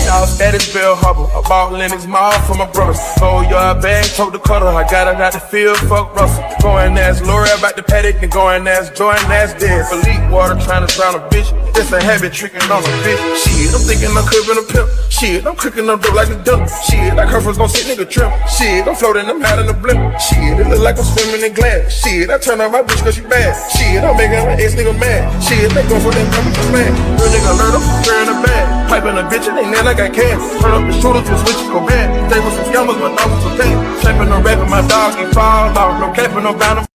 Y'all status Bill Hubble. I bought Lennox Mall for my brothers. Oh, yard bag, told the cutter. I got it out the field, fuck Russell. Going as Lori about the paddock, and going as Jordan as dead. Elite water trying to drown a bitch. It's a habit tricking on a bitch. Shit, I'm thinking I'm cribbing a pimp. Shit, I'm cooking up dope like a dump. Shit, like her first gon' sit nigga trim. Shit, I'm floating, I'm out in the blimp. Shit, it look like I'm swimming in glass. Shit, I turn on my bitch cause she bad. Shit, I'm making my ex nigga mad. Shit, they go for them numbers mad. Real nigga learn them, wearing a bag. Piping a bitch, and they nail like I can. Turn up the shooters, we switch, go bad. They was some yummers, but I was so bad. Slapping no rapping, my dog, he fall off. No capping, no bound.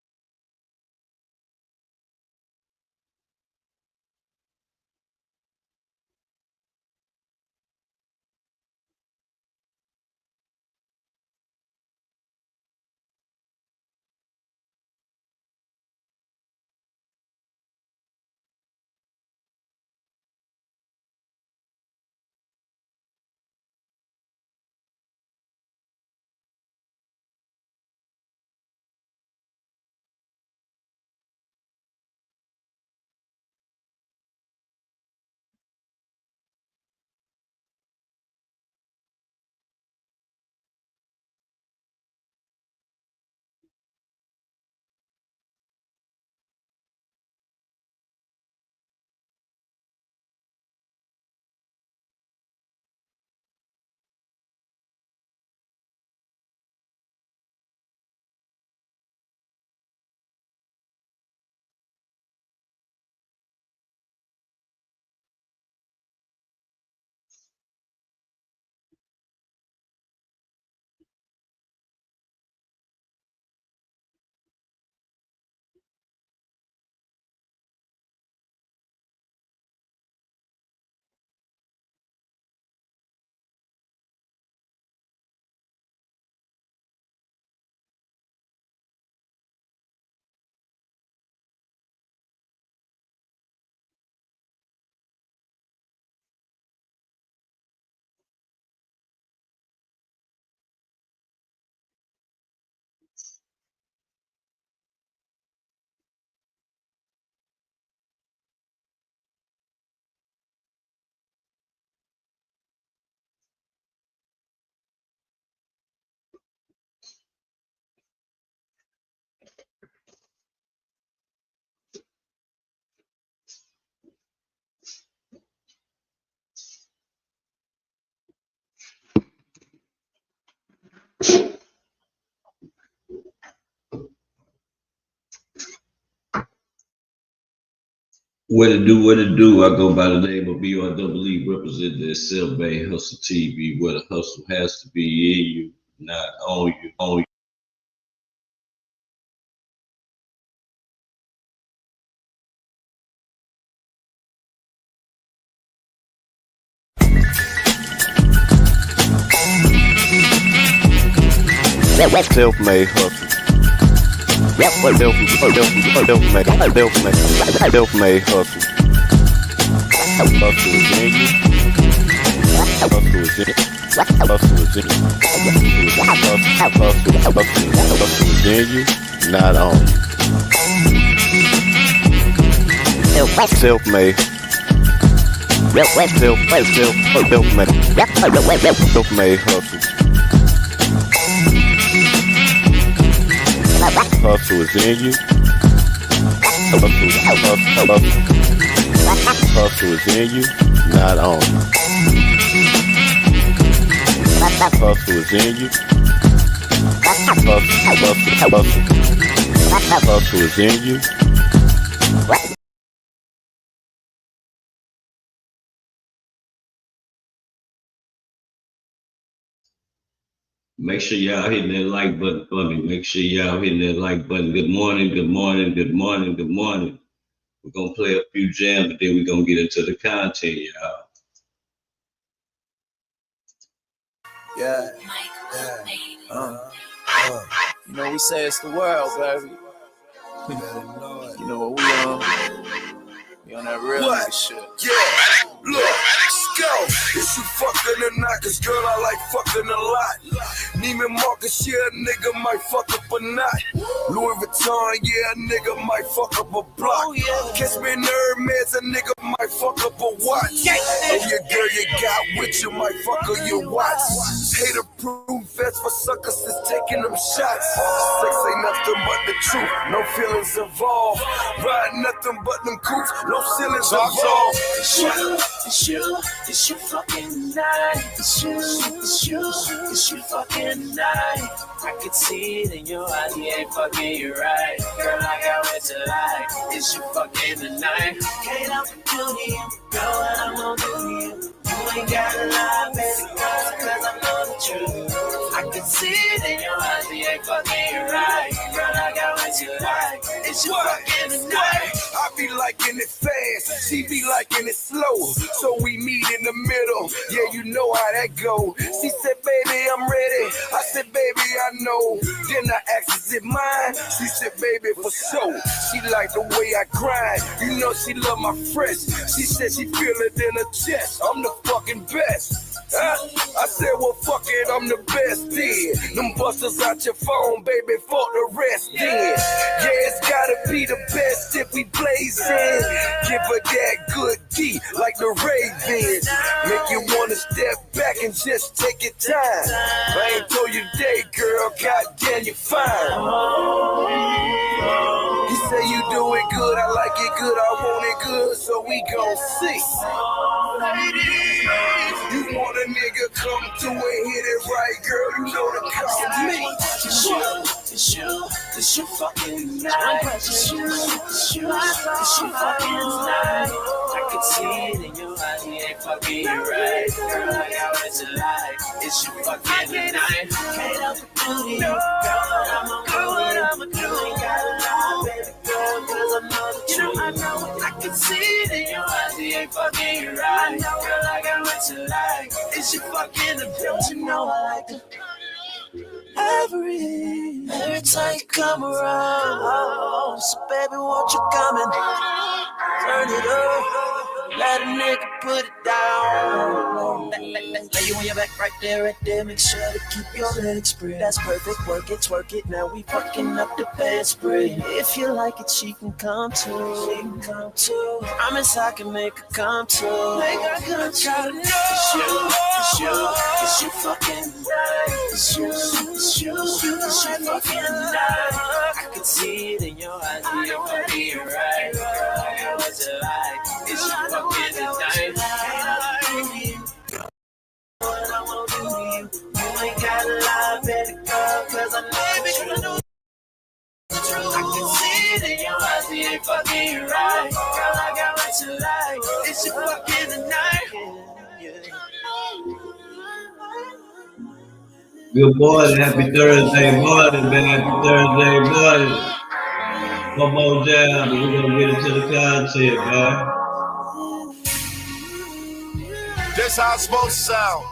What it do? I go by the name of BRWE, representing the Self-Made Hustle TV, where the hustle has to be in you, not on you. Self-made hustle. Self-made hustle. Hustle is in you. Hustle is in you. Hustle is in you. Hustle is in you, not on you. Self-made. Self-made hustle. Hustle is in you. Hustle is in you, not on you. Hustle is in you. Hustle is in you. Make sure y'all hitting that like button for me. Make sure y'all hitting that like button. Good morning, good morning, good morning, good morning. We're gonna play a few jams, but then we're gonna get into the content, y'all. Yeah. You know, we say it's the world, baby. You know what we on that real shit. Yeah, look, let's go. Is you fucking or not? Cause girl, I like fucking a lot. Neiman Marcus, yeah, a nigga might fuck up a knot. Louis Vuitton, yeah, a nigga might fuck up a block. Oh, yeah. Catch me in Hermes, a nigga might fuck up a watch. Oh, your girl you got with you might fuck up your watch. Hater-proof vest for suckers that's taking them shots. Sex ain't nothing but the truth, no feelings involved. Ride nothing but them coops, no ceilings involved. It's you fucking night. It's you fucking night. I can see it in your eyes, he ain't fucking you right. Girl, I got what you like. It's you fucking tonight. Can't help but do to you. Know what I'm gonna do to you. You ain't gotta lie, baby girl, cause I know the truth. I can see it in your eyes, he ain't fucking you right. Girl, I got what you like. It's you fucking tonight. I be liking it fast, she be liking it slow. So we meet in the middle, yeah, you know how that go. She said, baby, I'm ready. I said, baby, I know. Then I asked, is it mine? She said, baby, for sure. She like the way I grind. You know she love my fresh. She said she feel it in her chest. I'm the fucking best. I said, well, fuck it, I'm the best then. Them busters out your phone, baby, fuck the rest then. Yeah, it's gotta be the best if we blazing. Give her that good D, like the Ravens. Make you wanna step back and just take your time. I ain't told you today, girl, goddamn, you fine. You say you do it good, I like it good, I want it good, so we gon' see. You want a nigga come through and hit it right, girl, you know to come to me. It's you fucking night. It's you fucking night. I can see it in your eyes, he ain't fucking you right. Girl, I got what you like. It's you fucking tonight. Can't help but do to you. Girl, what I'ma do. You ain't gotta lie, baby girl, cause I know the truth. I can see it in your eyes, he ain't fucking you right. Girl, I got what you like. It's you fucking the don't you know I like to. Every time you come around, so baby, won't you come and turn it up? Let a nigga put it down. Lay you on your back right there. Make sure to keep your legs spread. That's perfect. Work it, twerk it. Now we fucking up the bed spread. If you like it, she can come too. Promise I can make her come too. Make her come too. It's you fucking night. It's you fucking night. I can see it in your eyes, you're fucking right. Girl, I got what you like. It's you fucking tonight. What I'm gonna do to you. You ain't gotta lie, baby girl, cause I know the truth. I can see it in your eyes, you ain't fucking right. Girl, I got what you like. It's you fucking tonight. Good morning, happy Thursday morning, man. Happy Thursday morning. One more jam, and we're gonna get into the content, man. That's how it's supposed to sound.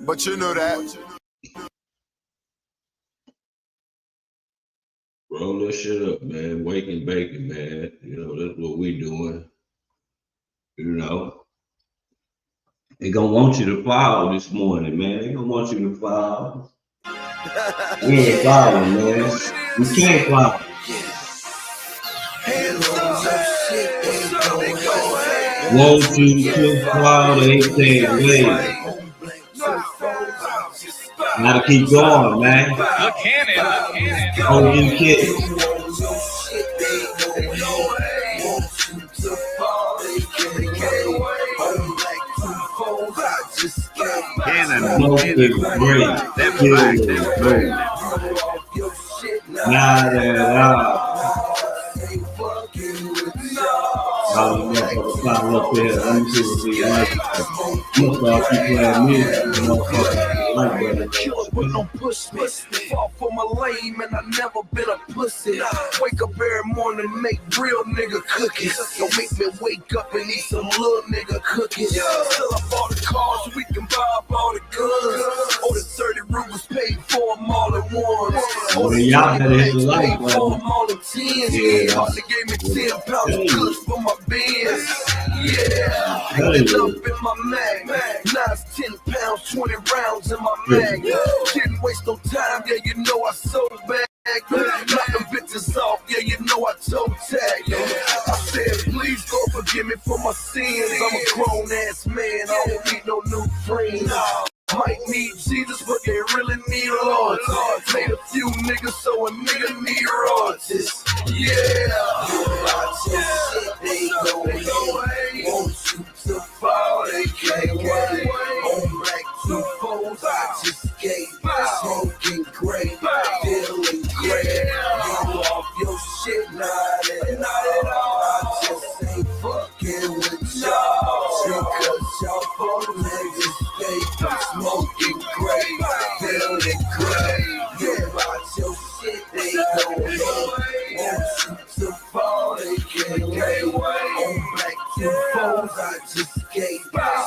But you know that. Roll this shit up, man. Wake and bacon, man. You know, that's what we doing. You know. They gonna want you to follow this morning, man. They gonna want you to follow. We ain't following, man. We can't follow. Want you to follow, they say, wait. Gotta keep going, man. Look cannon. Hold you kids. Cannon. Great. Not at all. I'm gonna up there. Let me see what we like. I'm gonna start playing music. But don't push me. Fall for my lame and I never been a pussy. Wake up every morning and make real nigga cookies. Don't make me wake up and eat some little nigga cookies. Still up all the cars so we can buy up all the guns. All the 30 rubles paid for them all at once. All the y'all better hit the paid like for them all in 10s. Yeah. Hardly gave me 10 pounds of goods for my Benz. Yeah. crazy. Up in my mag. Now it's 10 pounds, 20 rounds in my mag. Didn't waste no time, yeah, you know I so bad. Knock them bitches off, yeah, you know I toe tag. I said, please God forgive me for my sins. I'm a grown ass man, I don't need no new friends. Might need Jesus, but they really need a Lord. Made a few niggas, so a nigga need royalties. Yeah. They go away. Want you to fall, they can't wait. On back to foes, I just gave smoking great, feeling great. You off your shit, not at all. I just ain't fucking with y'all. Because y'all fuck niggas fake, smoking great, feeling great. You watch your shit, they go away. Want you to fall, they can't wait. On back to foes, I just gave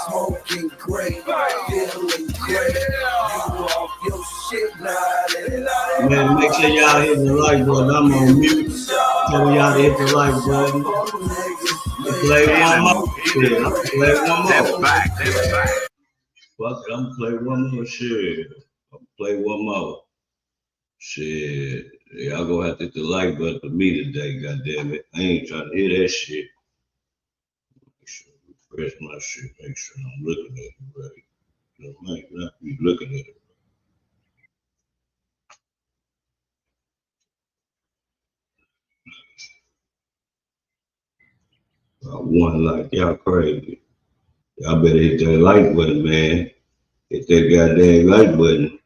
smoking great, feeling great. You off your shit, not at all. Man, make sure y'all hit the like button. I'm on mute. Tell y'all to hit the like button. Play one more. Yeah, I'm play one more. That's back. Fuck it, I'm gonna play one more shit. I'm gonna play one more. Shit. Y'all gonna have to hit the like button for me today, goddammit. I ain't trying to hear that shit. Make sure I refresh my shit. Make sure I'm looking at it right. I might not be looking at it. One like y'all crazy. Y'all better hit that like button, man. Hit that goddamn like button.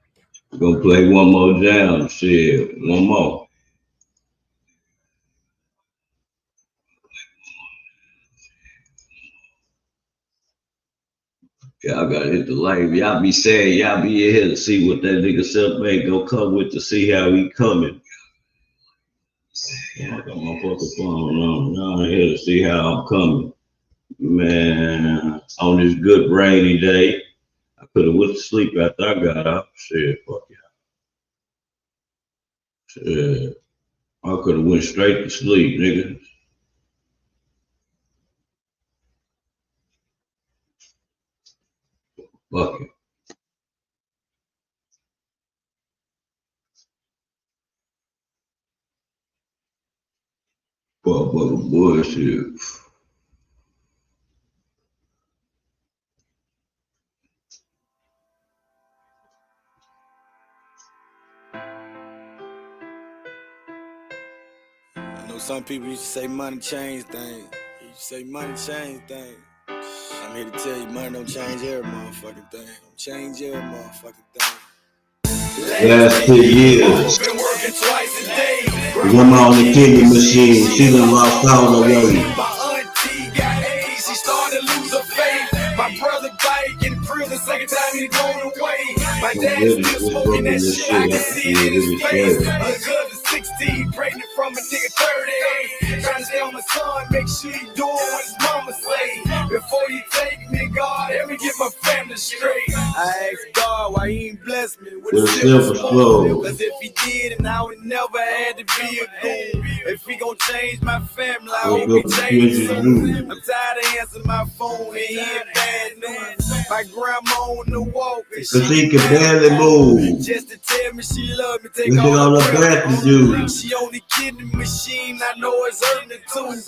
We're gonna play one more jam. Shit, one more. Y'all gotta hit the like. Y'all be saying y'all be in here to see what that nigga self-made go come with to see how he coming. Yeah, I got my fucking phone on. Y'all in here to see how I'm coming. Man, on this good rainy day, I could have went to sleep after I got up. Shit, fuck yeah. Shit, I could have went straight to sleep, nigga. Fuck it. Fuck bullshit. I know some people used to say money change things. You used to say money change things. I'm here to tell you, money don't change every motherfucking thing. Don't change every motherfucking thing. Last 10 years. Been working twice a day. Woman on the kidney machine, she done lost all the weight. My auntie got AIDS, she started to lose her faith. My brother bike in prison, second time he going away. My dad's still smoking that shit, I can see it in his face. My cousin 16, pregnant from a nigga 38. Trying to tell my son, make sure he doing what his mama say. Before you take me, God, let me get my family straight. I asked God why he ain't blessed me with a silver spoon. Cause if he did, and I would never had to be a goon. If he gon' change my family, I hope he changes soon. I'm tired of answering my phone and hearing bad news. My grandma on the walk, Cause he can barely move. just to tell me she love me, take Look at all the breath to do. She on the kidney machine, I know it's hurting her too.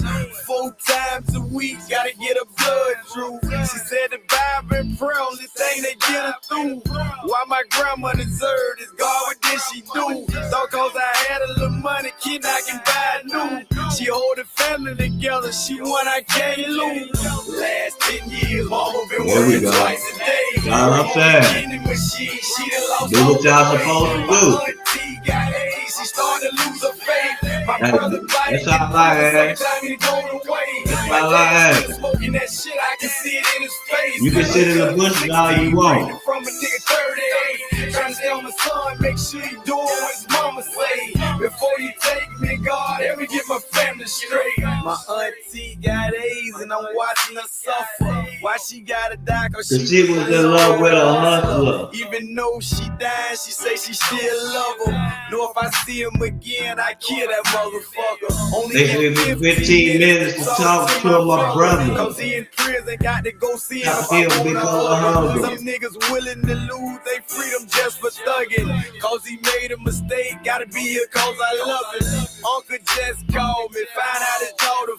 4 times a week, gotta get her blood drew. She said the Bible and prayer only thing they get her through. Why my grandma deserved is God, what did she do? Thought cause I had a little money, kid, I can buy a new. She hold the family together, she one I can't lose. Last 10 years, mama been working twice a day. Y'all upset. Do what y'all supposed to do. She started to lose her faith. My That's brother all I ask. That's all I ask. Smoking that shit, I can see it in his face. You can sit in the bushes all you want. From a nigga 38, trying to tell my son, make sure he doing what his mama say. Before you take me, God, let me get my family the straight. My auntie got A's and I'm watching her suffer. Why she gotta die? Cause she was in love with a hustler. Even though she died, she say she still love him. Know if I see him again, I kill that motherfucker. Only they give me 15 minutes to talk to my brother. Cause he in prison, got to go see him. Some niggas willing to lose they freedom just for thugging. Cause he made a mistake, gotta be here cause I love him. Uncle just called me, find out his daughter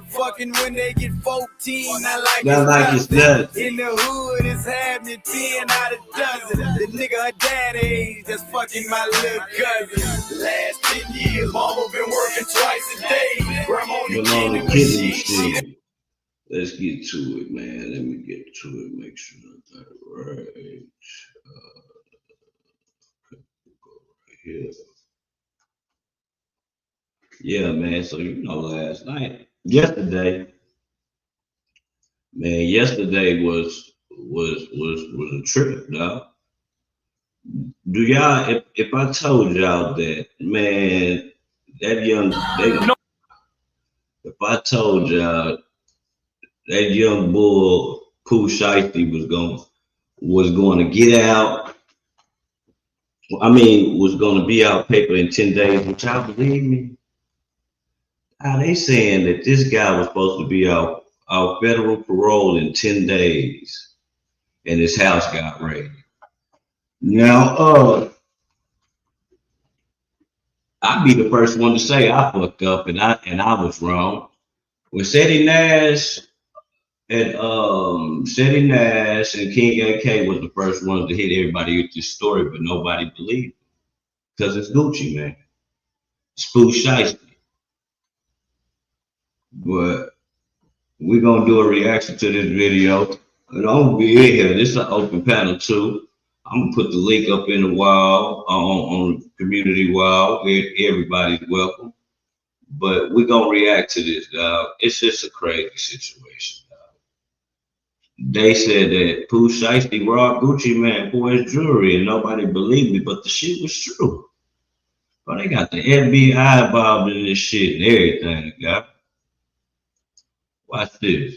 fucking when they get 14, not like it's nuts. In the hood, it's happening 10 out of dozen. The nigga her dad age, that's fucking my little cousin. Last 10 years, mama been working twice a day. Grandma on the kidney machine. Let's get to it, man. Let me get to it. Make sure I got it right. Here. Yeah, man. So yesterday was a trip, dog. Do y'all? If I told y'all that, man, if I told y'all that young bull Pooh Shiesty was going to get out. Was going to be out paper in 10 days. Would y'all believe me? They saying that this guy was supposed to be out federal parole in 10 days, and his house got raided. Now, I'd be the first one to say I fucked up and I was wrong. When Seti Nash and King AK was the first ones to hit everybody with this story, but nobody believed it. Because it's Gucci, man. It's Pooh Shiesty. But we're gonna do a reaction to this video. And I'm gonna be in here. This is an open panel too. I'm gonna put the link up in the wall on the community wall where everybody's welcome. But we're gonna react to this, dog. It's just a crazy situation, dog. They said that Pooh Shiesty robbed Gucci man for his jewelry, and nobody believed me, but the shit was true. But they got the FBI involved in this shit and everything, guys. Watch this.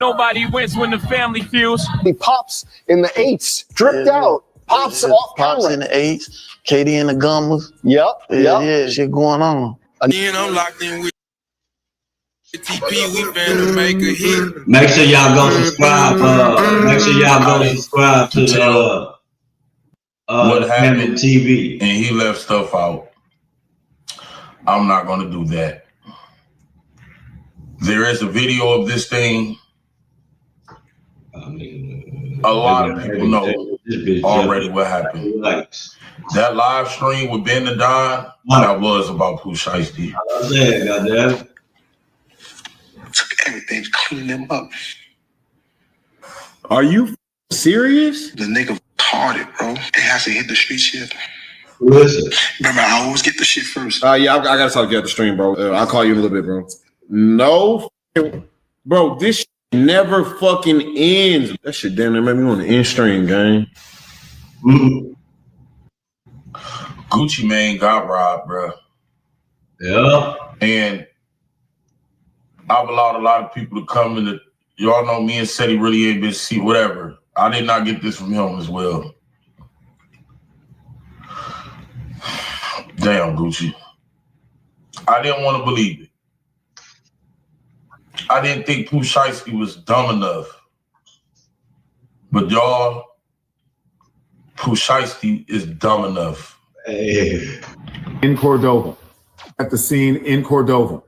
Nobody wins when the family feels. He pops in the 8s, dripped out. Pops off Pops camera. in the 8s, Katie in the gummers. Yep. Yeah, shit going on. Then I'm locked in with TP. We finna make a hit. Make sure y'all go subscribe. Make sure y'all go subscribe to the what happened TV. And he left stuff out. I'm not gonna do that. There is a video of this thing. A lot of people know already what happened. That live stream with Ben the Don, that was about Pooh Shiesty. Took everything to clean them up. Are you serious? The nigga retarded, bro. It has to hit the street shit. Listen. Remember, I always get the shit first. Yeah, I gotta talk to you at the stream, bro. I'll call you in a little bit, bro. No, bro, this shit never fucking ends. That shit damn near made me want to end stream, gang. Gucci Mane got robbed, bro. Yeah. And I've allowed a lot of people to come in. Y'all know me and Seti really ain't been see whatever. I did not get this from him as well. Damn, Gucci. I didn't want to believe it. I didn't think Pooh Shiesty was dumb enough. But y'all, Pooh Shiesty is dumb enough. Hey. In Cordova. At the scene in Cordova.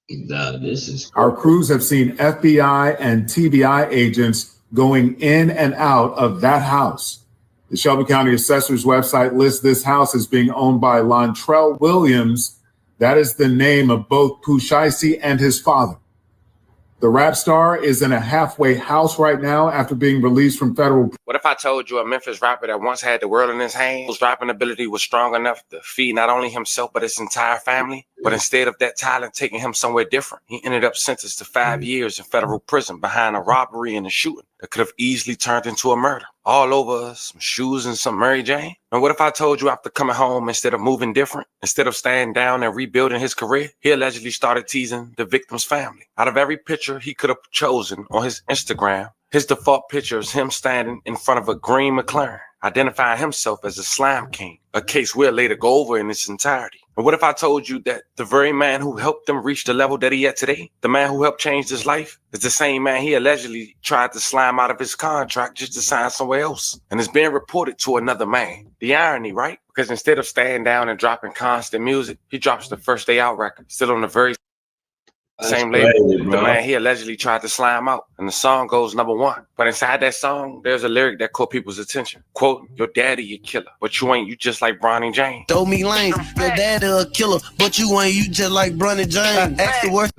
Nah, this is Our crews have seen FBI and TBI agents going in and out of that house. The Shelby County Assessor's website lists this house as being owned by Lontrell Williams. That is the name of both Pooh Shiesty and his father. The rap star is in a halfway house right now after being released from federal. What if I told you a Memphis rapper that once had the world in his hands, whose rapping ability was strong enough to feed not only himself but his entire family, But instead of that talent taking him somewhere different, he ended up sentenced to 5 years in federal prison behind a robbery and a shooting that could have easily turned into a murder. All over some shoes and some Mary Jane. And what if I told you after coming home, instead of moving different, instead of staying down and rebuilding his career, he allegedly started teasing the victim's family. Out of every picture he could have chosen on his Instagram, his default picture is him standing in front of a green McLaren, identifying himself as a slime king, a case we'll later go over in its entirety. And what if I told you that the very man who helped him reach the level that he at today, the man who helped change his life, is the same man he allegedly tried to slime out of his contract just to sign somewhere else, and is being reported to another man. The irony, right? Because instead of staying down and dropping constant music, he drops the First Day Out record, still on the very same label, the man he allegedly tried to slime out, and the song goes #1. But inside that song, there's a lyric that caught people's attention. Quote, "Your daddy a killer, but you ain't, you just like Bronny James." Throw me lane, your daddy a killer, but you ain't, you just like Bronny James. Ask the worst.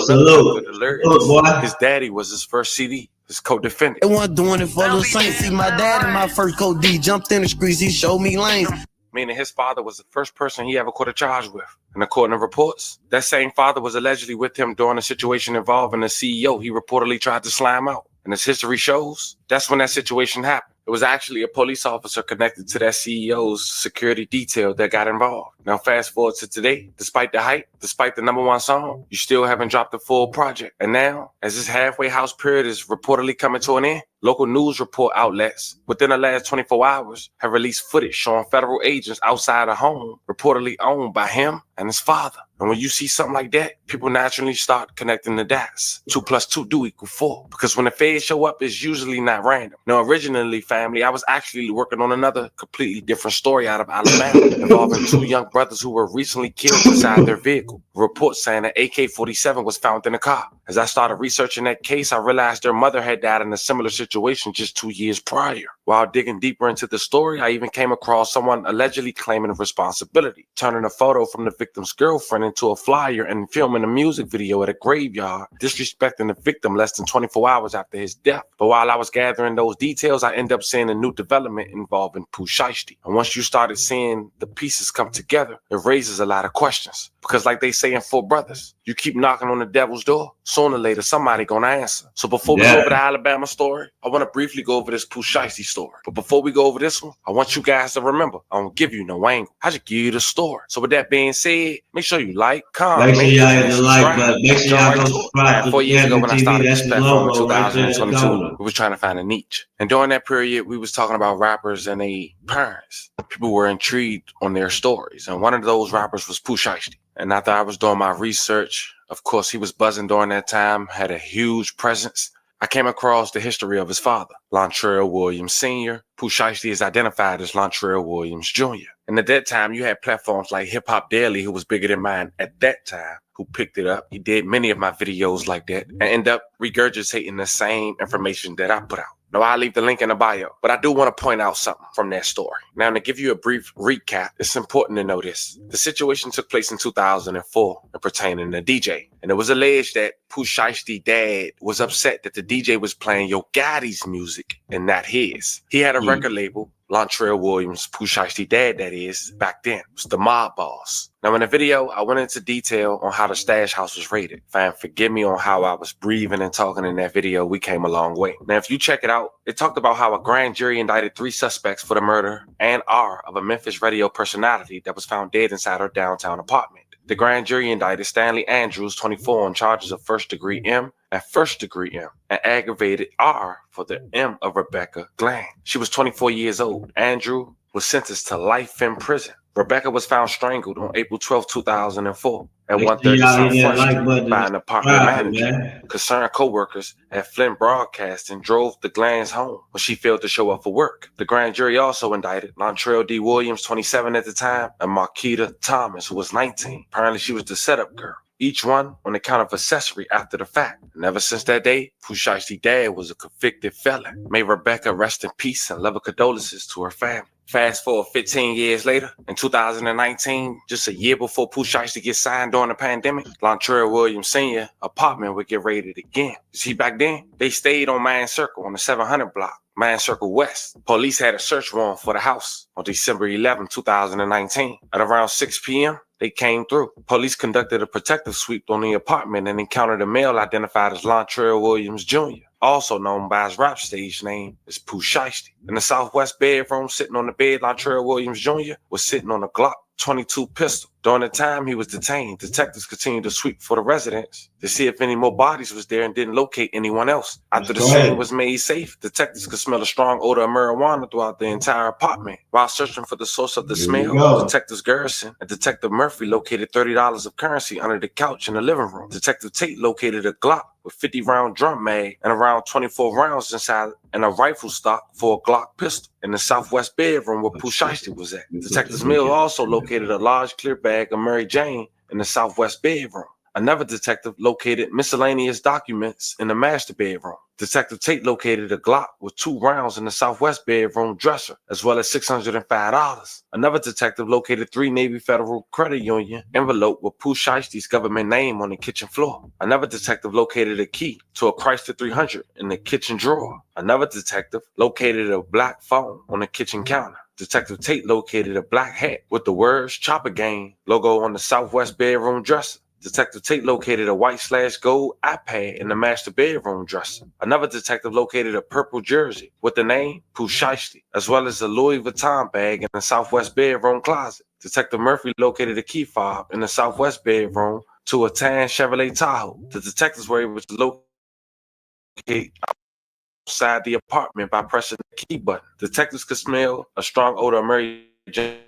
Salute. His daddy was his first CD. His co-defendant. They weren't doing it for the Saints. See, my dad in my first code D jumped in the streets. He showed me lanes. Meaning his father was the first person he ever caught a charge with. And according to reports, that same father was allegedly with him during a situation involving the CEO he reportedly tried to slime out. And as history shows, that's when that situation happened. It was actually a police officer connected to that CEO's security detail that got involved. Now fast forward to today, despite the hype, despite the #1 song, you still haven't dropped the full project. And now, as this halfway house period is reportedly coming to an end, local news report outlets within the last 24 hours have released footage showing federal agents outside a home reportedly owned by him and his father. And when you see something like that, people naturally start connecting the dots. 2 + 2 do equal 4. Because when the feds show up, it's usually not random. Now, originally, family, I was actually working on another completely different story out of Alabama involving 2 young brothers who were recently killed inside their vehicle. Reports saying an AK-47 was found in the car. As I started researching that case, I realized their mother had died in a similar situation just 2 years prior. While digging deeper into the story, I even came across someone allegedly claiming responsibility, turning a photo from the victim's girlfriend into a flyer and filming a music video at a graveyard, disrespecting the victim less than 24 hours after his death. But while I was gathering those details, I ended up seeing a new development involving Pooh Shiesty. And once you started seeing the pieces come together, it raises a lot of questions. Because like they say in Four Brothers, you keep knocking on the devil's door, sooner or later somebody gonna answer. So before we go over the Alabama story, I want to briefly go over this Pooh Shiesty story. But before we go over this one, I want you guys to remember, I don't give you no angle. I just give you the story. So with that being said, make sure you like, comment, make sure y'all hit the like button. Make sure y'all go subscribe. 4 years ago when I started this platform in 2022, we was trying to find a niche. And during that period, we was talking about rappers and their parents. People were intrigued on their stories. And one of those rappers was Pooh Shiesty. And after I was doing my research, of course, he was buzzing during that time, had a huge presence. I came across the history of his father, Lontrell Williams Sr. Pooh Shiesty is identified as Lontrell Williams Jr. And at that time, you had platforms like Hip Hop Daily, who was bigger than mine at that time, who picked it up. He did many of my videos like that and ended up regurgitating the same information that I put out. Now, I'll leave the link in the bio, but I do want to point out something from that story. Now, to give you a brief recap, it's important to know this. The situation took place in 2004 and pertaining to DJ. And it was alleged that Pooh Shiesty dad was upset that the DJ was playing Yo Gotti's music and not his. He had a record label, Lontrell Williams, Pooh Shiesty dad, that is, back then. It was the mob boss. Now, in the video, I went into detail on how the stash house was raided. Fam, forgive me on how I was breathing and talking in that video. We came a long way. Now, if you check it out, it talked about how a grand jury indicted 3 suspects for the murder and of a Memphis radio personality that was found dead inside her downtown apartment. The grand jury indicted Stanley Andrews, 24, on charges of first-degree M and first-degree M, and aggravated R for the M of Rebecca Glenn. She was 24 years old. Andrew was sentenced to life in prison. Rebecca was found strangled on April 12, 2004 at 1:30 South Front Street by an apartment manager. Concerned co-workers at Flint Broadcasting drove the Glenn's home when she failed to show up for work. The grand jury also indicted Lontrell D. Williams, 27 at the time, and Marquita Thomas, who was 19. Apparently, she was the setup girl. Each one on account of accessory after the fact. And ever since that day, Pooh Shiesty dad was a convicted felon. May Rebecca rest in peace and love and condolences to her family. Fast forward 15 years later, in 2019, just a year before Pooh Shiesty gets signed during the pandemic, Lontrell Williams Sr. apartment would get raided again. You see, back then, they stayed on Main Circle on the 700 block, Main Circle West. Police had a search warrant for the house on December 11, 2019. At around 6 p.m., they came through. Police conducted a protective sweep on the apartment and encountered a male identified as Lontrell Williams Jr., also known by his rap stage name as Pooh Shiesty. In the southwest bedroom, sitting on the bed, Lontrell Williams Jr. was sitting on a Glock 22 pistol. During the time he was detained, detectives continued to sweep for the residence to see if any more bodies was there and didn't locate anyone else. After the scene was made safe, detectives could smell a strong odor of marijuana throughout the entire apartment. While searching for the source of the smell, Detectives Garrison and Detective Murphy located $30 of currency under the couch in the living room. Detective Tate located a Glock with 50-round drum mag and around 24 rounds inside and a rifle stock for a Glock pistol in the southwest bedroom where Pooh Shiesty was at. Detective Mill also located a large clear bag of Mary Jane in the southwest bedroom. Another detective located miscellaneous documents in the master bedroom. Detective Tate located a Glock with 2 rounds in the southwest bedroom dresser, as well as $605. Another detective located 3 Navy Federal Credit Union envelope with Pooh Shiesty's government name on the kitchen floor. Another detective located a key to a Chrysler 300 in the kitchen drawer. Another detective located a black phone on the kitchen counter. Detective Tate located a black hat with the words Chopper Gang logo on the southwest bedroom dresser. Detective Tate located a white/gold iPad in the master bedroom dresser. Another detective located a purple jersey with the name Pooh Shiesty, as well as a Louis Vuitton bag in the southwest bedroom closet. Detective Murphy located a key fob in the southwest bedroom to a tan Chevrolet Tahoe. The detectives were able to locate outside the apartment by pressing the key button. Detectives could smell a strong odor of Mary Jane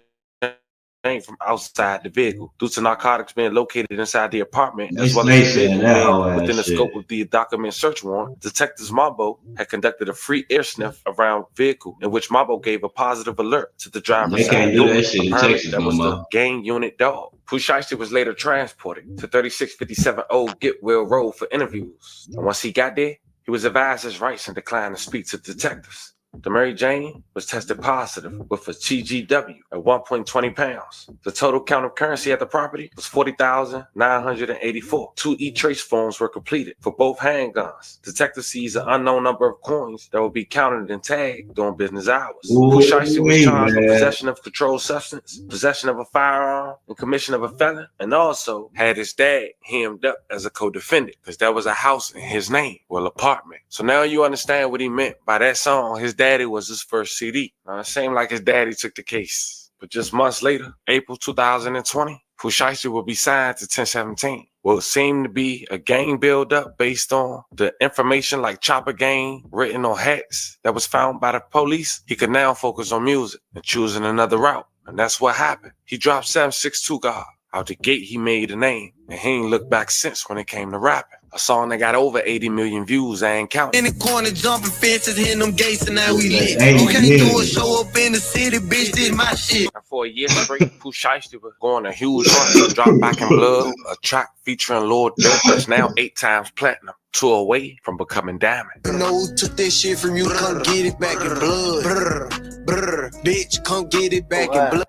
from outside the vehicle due to narcotics being located inside the apartment, as well as the vehicle being within the scope of the document search warrant. Detectives Mambo had conducted a free air sniff around vehicle in which Mambo gave a positive alert to the driver's side door. Apparently, that was the gang unit dog. Pooh Shiesty was later transported to 3657 Old Getwell Road for interviews. And once he got there, he was advised his rights and declined to speak to detectives. The Mary Jane was tested positive with a TGW at 1.20 pounds. The total count of currency at the property was 40,984. 2 e-trace forms were completed for both handguns. Detectives seized an unknown number of coins that would be counted and tagged during business hours. Pooh Shiesty was charged with possession of controlled substance, possession of a firearm, and commission of a felon, and also had his dad hemmed up as a co-defendant because there was a house in his name, well, apartment. So now you understand what he meant by that song. His daddy was his first CD. It seemed like his daddy took the case. But just months later, April 2020, Pooh Shiesty will be signed to 1017. What seemed to be a gang buildup based on the information like Chopper Gang written on hats that was found by the police, he could now focus on music and choosing another route. And that's what happened. He dropped 762 God. Out the gate, he made a name, and he ain't looked back since when it came to rapping. A song that got over 80 million views, I ain't counting. In the corner, jumping fences, hitting them gates, and now we lit. You can't do a show up in the city, bitch, this my shit. And for a year straight, Pooh Shiesty was going a huge run. Drop Back in Blood, a track featuring Lord Dirt that's now 8 times platinum. 2 away from becoming diamond. You know who took that shit from you? Come get it back in blood. Brr, brr, bitch, come get it back in blood.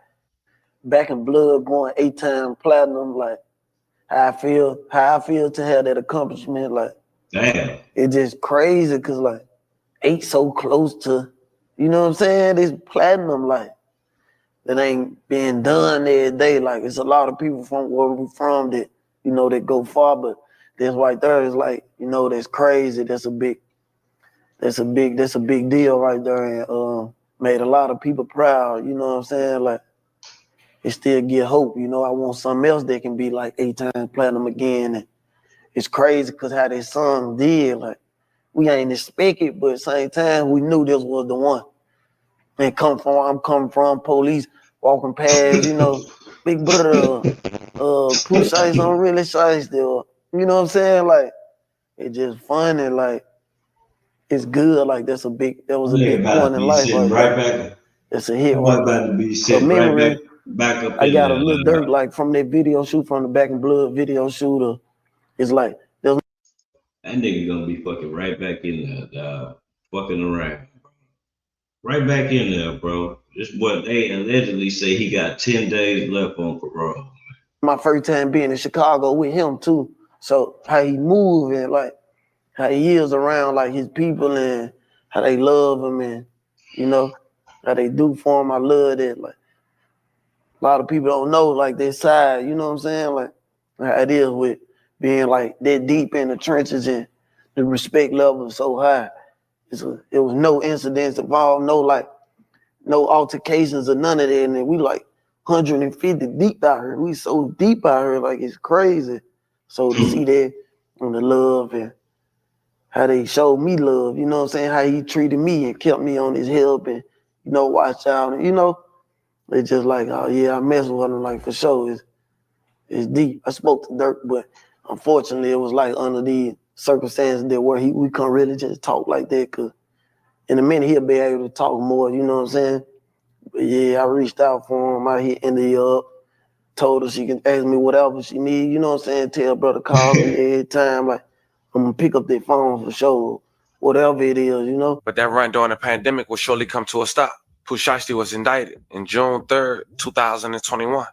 Back in Blood going 8 times platinum, like how I feel to have that accomplishment, like damn, it's just crazy because like 8 so close to, you know what I'm saying? This platinum, like that ain't being done every day. Like it's a lot of people from where we from that, you know, that go far, but this right there is like, you know, that's crazy. That's a big deal right there, and made a lot of people proud, you know what I'm saying? Like it still give hope, you know. I want something else that can be like 8 times platinum again. And it's crazy because how this song did, like we ain't expect it, but at the same time we knew this was the one. And I'm coming from police walking past, you know, big brother, Pooh Shiesty on really Shiesty, you know what I'm saying? Like it's just funny, like it's good. Like that was a big point in life. Right back. It's a hit right there. Back up I got a little dirt like from that video shoot, from the Back in Blood video shooter. It's like that nigga gonna be fucking right back in there, fucking around. Right back in there, bro. This what they allegedly say he got 10 days left on parole. My first time being in Chicago with him too. So how he move and like how he is around like his people and how they love him and you know how they do for him. I love that. Like A lot of people don't know like their side, you know what I'm saying? Like how it is with being like that deep in the trenches and the respect level is so high. It was no incidents involved, no altercations or none of that. And then we like 150 deep out here. We so deep out here, like it's crazy. So to see that on the love and how they showed me love, you know what I'm saying? How he treated me and kept me on his help and, you know, watch out. And, you know, it's just like, oh yeah, I mess with him like for sure. It's deep. I spoke to Dirk, but unfortunately it was like under the circumstances that where we couldn't really just talk like that, because in a minute he'll be able to talk more, you know what I'm saying? But yeah, I reached out for him. I hit India up, told her she can ask me whatever she need, you know what I'm saying? Tell brother call me every time. Like, I'm gonna pick up their phone for sure, whatever it is, you know? But that run during the pandemic will surely come to a stop. Pooh Shiesty was indicted in June 3rd, 2021.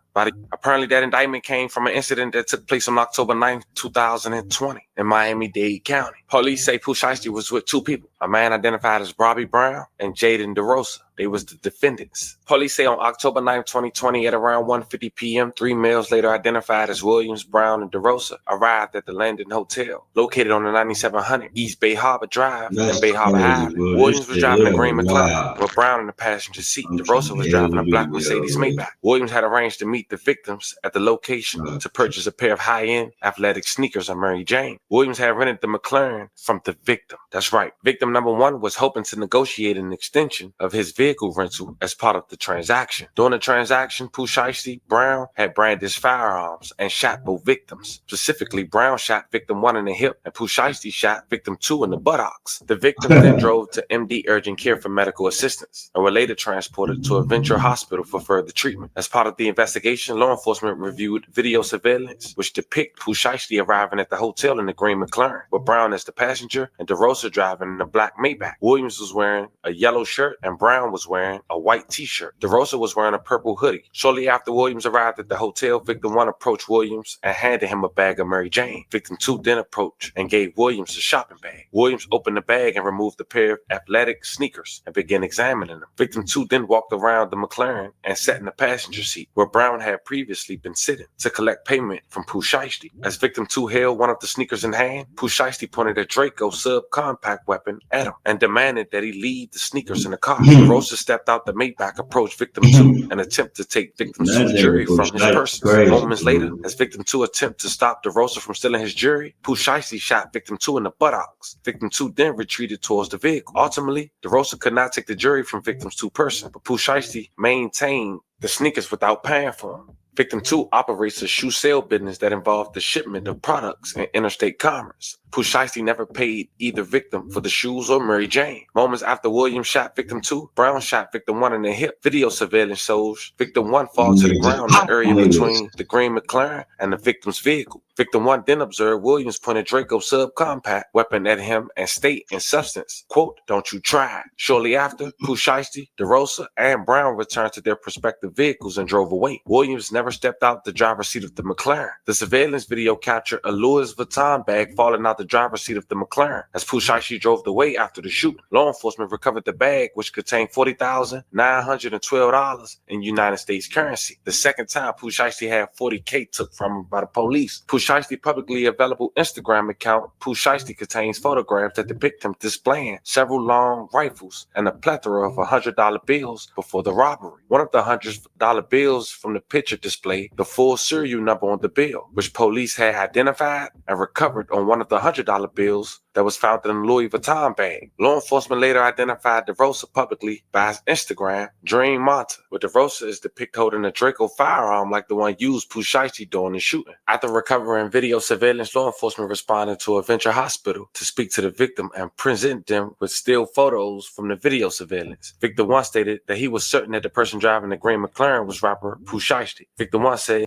Apparently that indictment came from an incident that took place on October 9th, 2020 in Miami-Dade County. Police say Pooh Shiesty was with two people, a man identified as Bobby Brown and Jaden DeRosa. They was the defendants. Police say on October 9th, 2020 at around 1:50 p.m., 3 males later identified as Williams, Brown, and DeRosa arrived at the Landon Hotel, located on the 9700 East Bay Harbor Drive and Bay Harbor Ave. Williams was driving a green McLaren with Brown in the passenger seat. DeRosa was driving a black Mercedes Maybach. Williams had arranged to meet the victims at the location to purchase a pair of high-end athletic sneakers on Mary Jane. Williams had rented the McLaren from the victim. That's right. Victim number one was hoping to negotiate an extension of his vehicle rental as part of the transaction. During the transaction, Pooh Shiesty, Brown had brandished firearms and shot both victims. Specifically, Brown shot victim one in the hip and Pooh Shiesty shot victim two in the buttocks. The victims then drove to MD Urgent Care for medical assistance and were later transported to a Venture Hospital for further treatment. As part of the investigation, law enforcement reviewed video surveillance which depict Pooh Shiesty arriving at the hotel in the green McLaren, with Brown as the passenger and DeRosa driving in a black Maybach. Williams was wearing a yellow shirt and Brown was wearing a white t-shirt. DeRosa was wearing a purple hoodie. Shortly after Williams arrived at the hotel, victim one approached Williams and handed him a bag of Mary Jane. Victim two then approached and gave Williams a shopping bag. Williams opened the bag and removed a pair of athletic sneakers and began examining them. Victim two then walked around the McLaren and sat in the passenger seat where Brown had previously been sitting to collect payment from Pooh Shiesty. As victim two held one of the sneakers in hand, Pooh Shiesty pointed a Draco subcompact weapon at him and demanded that he leave the sneakers in the car. DeRosa stepped out the Maybach, approached victim two and attempted to take victim two's jewelry from his person. Moments later, as victim two attempted to stop DeRosa from stealing his jewelry, Pooh Shiesty shot victim two in the buttocks. Victim two then retreated towards the vehicle. Ultimately, DeRosa could not take the jewelry from victim's two person, but Pooh Shiesty maintained the sneakers without paying for them. Victim two operates a shoe sale business that involved the shipment of products in interstate commerce. Pooh Shiesty never paid either victim for the shoes or Mary Jane. Moments after Williams shot victim two, Brown shot victim one in the hip. Video surveillance shows victim one fall to the ground in the area between the green McLaren and the victim's vehicle. Victim one then observed Williams point a Draco subcompact weapon at him and state in substance, quote, "Don't you try." Shortly after, Pooh Shiesty, DeRosa, and Brown returned to their respective vehicles and drove away. Williams never stepped out the driver's seat of the McLaren. The surveillance video captured a Louis Vuitton bag falling out the driver's seat of the McLaren. As Pooh Shiesty drove away after the shooting, law enforcement recovered the bag, which contained $40,912 in United States currency. The second time Pooh Shiesty had $40K took from him by the police. Pooh Shiesty publicly available Instagram account, Pooh Shiesty, contains photographs that depict him displaying several long rifles and a plethora of $100 bills before the robbery. One of the $100 bills from the picture displayed the full serial number on the bill, which police had identified and recovered on one of the $100 bills that was found in a Louis Vuitton bag. Law enforcement later identified DeRosa publicly by his Instagram, Dream Monta, where DeRosa is depicted holding a Draco firearm like the one used Pooh Shiesty during the shooting. After recovering video surveillance, law enforcement responded to a Venture Hospital to speak to the victim and present them with still photos from the video surveillance. Victim one stated that he was certain that the person driving the green McLaren was rapper Pooh Shiesty. Victim one said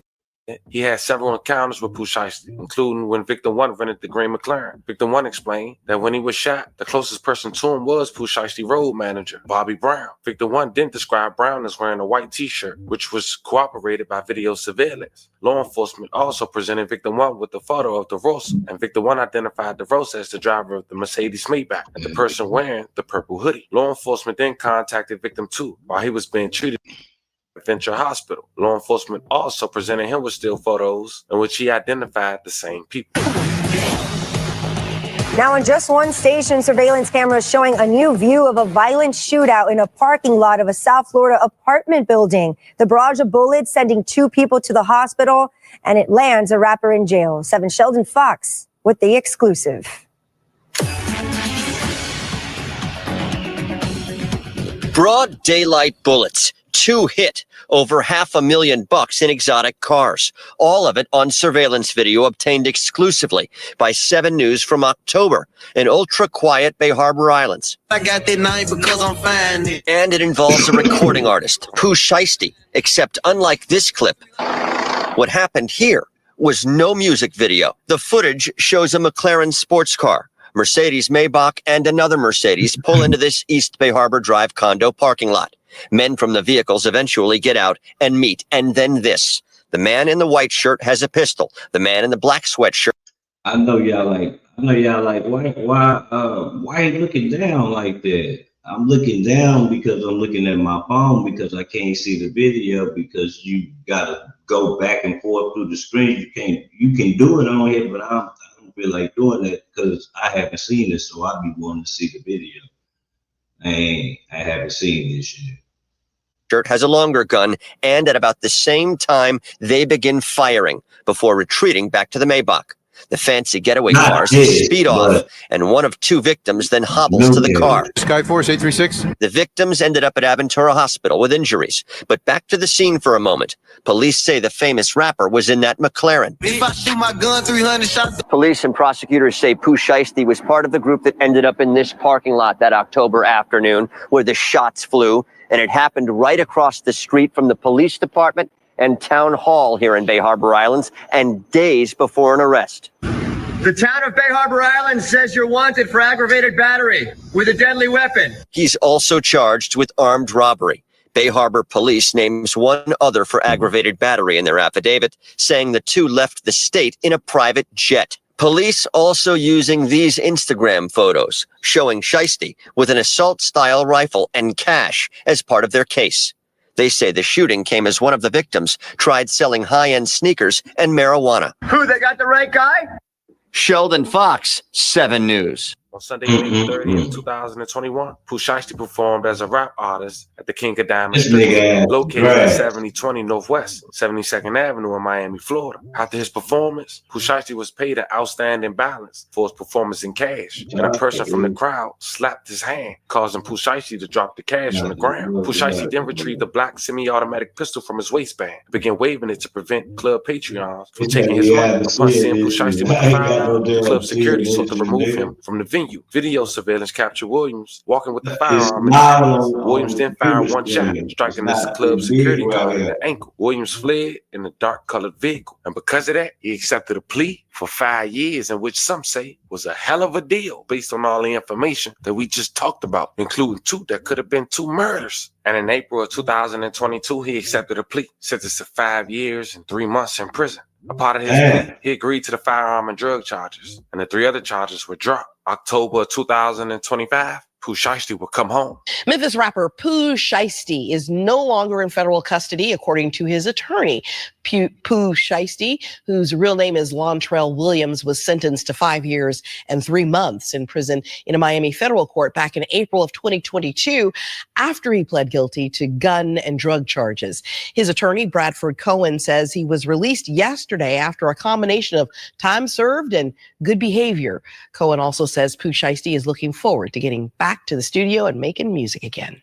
he had several encounters with Pooh Shiesty, including when victim one rented the green McLaren. Victim one explained that when he was shot, the closest person to him was Pooh Shiesty road manager, Bobby Brown. Victim one then described Brown as wearing a white t-shirt, which was corroborated by video surveillance. Law enforcement also presented victim one with a photo of DeRosa, and victim one identified DeRosa as the driver of the Mercedes Maybach and the person wearing the purple hoodie. Law enforcement then contacted victim two while he was being treated Venture Hospital. Law enforcement also presented him with still photos in which he identified the same people. Now, on just one station, surveillance cameras showing a new view of a violent shootout in a parking lot of a South Florida apartment building. The barrage of bullets sending 2 people to the hospital, and it lands a rapper in jail. 7 Sheldon Fox with the exclusive. Broad daylight bullets. 2 hit, over $500,000 in exotic cars. All of it on surveillance video obtained exclusively by 7 News from October in ultra-quiet Bay Harbor Islands. I got that name because I'm fine. And it involves a recording artist, Pooh Shiesty, except unlike this clip, what happened here was no music video. The footage shows a McLaren sports car, Mercedes Maybach, and another Mercedes pull into this East Bay Harbor Drive condo parking lot. Men from the vehicles eventually get out and meet, and then this. The man in the white shirt has a pistol. The man in the black sweatshirt. I know y'all like, why you looking down like that? I'm looking down because I'm looking at my phone because I can't see the video because you gotta go back and forth through the screen. You can do it on here, but I don't feel like doing that because I haven't seen it, so I be wanting to see the video. I haven't seen this yet. Shirt has a longer gun, and at about the same time, they begin firing before retreating back to the Maybach. The fancy getaway cars speed off, and one of 2 victims then hobbles to the car. Skyforce 836. The victims ended up at Aventura Hospital with injuries. But back to the scene for a moment. Police say the famous rapper was in that McLaren. If I shoot my gun 300 shots. Police and prosecutors say Pooh Shiesty was part of the group that ended up in this parking lot that October afternoon where the shots flew, and it happened right across the street from the police department and town hall here in Bay Harbor Islands, and days before an arrest. The town of Bay Harbor Islands says you're wanted for aggravated battery with a deadly weapon. He's also charged with armed robbery. Bay Harbor police names 1 other for aggravated battery in their affidavit, saying the 2 left the state in a private jet. Police also using these Instagram photos, showing Shiesty with an assault-style rifle and cash as part of their case. They say the shooting came as one of the victims tried selling high-end sneakers and marijuana. Who, they got the right guy? Sheldon Fox, 7 News. On Sunday, May 30th, 2021, Pooh Shiesty performed as a rap artist at the King of Diamonds, located at 7020 Northwest 72nd Avenue in Miami, Florida. After his performance, Pooh Shiesty was paid an outstanding balance for his performance in cash, and a person from the crowd slapped his hand, causing Pooh Shiesty to drop the cash on the ground. Pooh Shiesty then retrieved the black semi-automatic pistol from his waistband and began waving it to prevent Club Patreons from taking his money. Upon seeing Pooh Shiesty with the firearm, Club security sought to remove him from the venue. Video surveillance captured Williams walking with the firearm in his hands. Williams then fired 1 shot, striking the club security guard in the ankle. Williams fled in a dark-colored vehicle, and because of that, he accepted a plea for 5 years, in which some say was a hell of a deal based on all the information that we just talked about, including 2 that could have been 2 murders. And in April of 2022, he accepted a plea, sentenced to 5 years and 3 months in prison. A part of his plea, he agreed to the firearm and drug charges, and the 3 other charges were dropped. October 2025, Pooh Shiesty will come home. Memphis rapper Pooh Shiesty is no longer in federal custody, according to his attorney. Pooh Shiesty, whose real name is Lontrell Williams, was sentenced to 5 years and 3 months in prison in a Miami federal court back in April of 2022 after he pled guilty to gun and drug charges. His attorney, Bradford Cohen, says he was released yesterday after a combination of time served and good behavior. Cohen also says Pooh Shiesty is looking forward to getting back to the studio and making music again.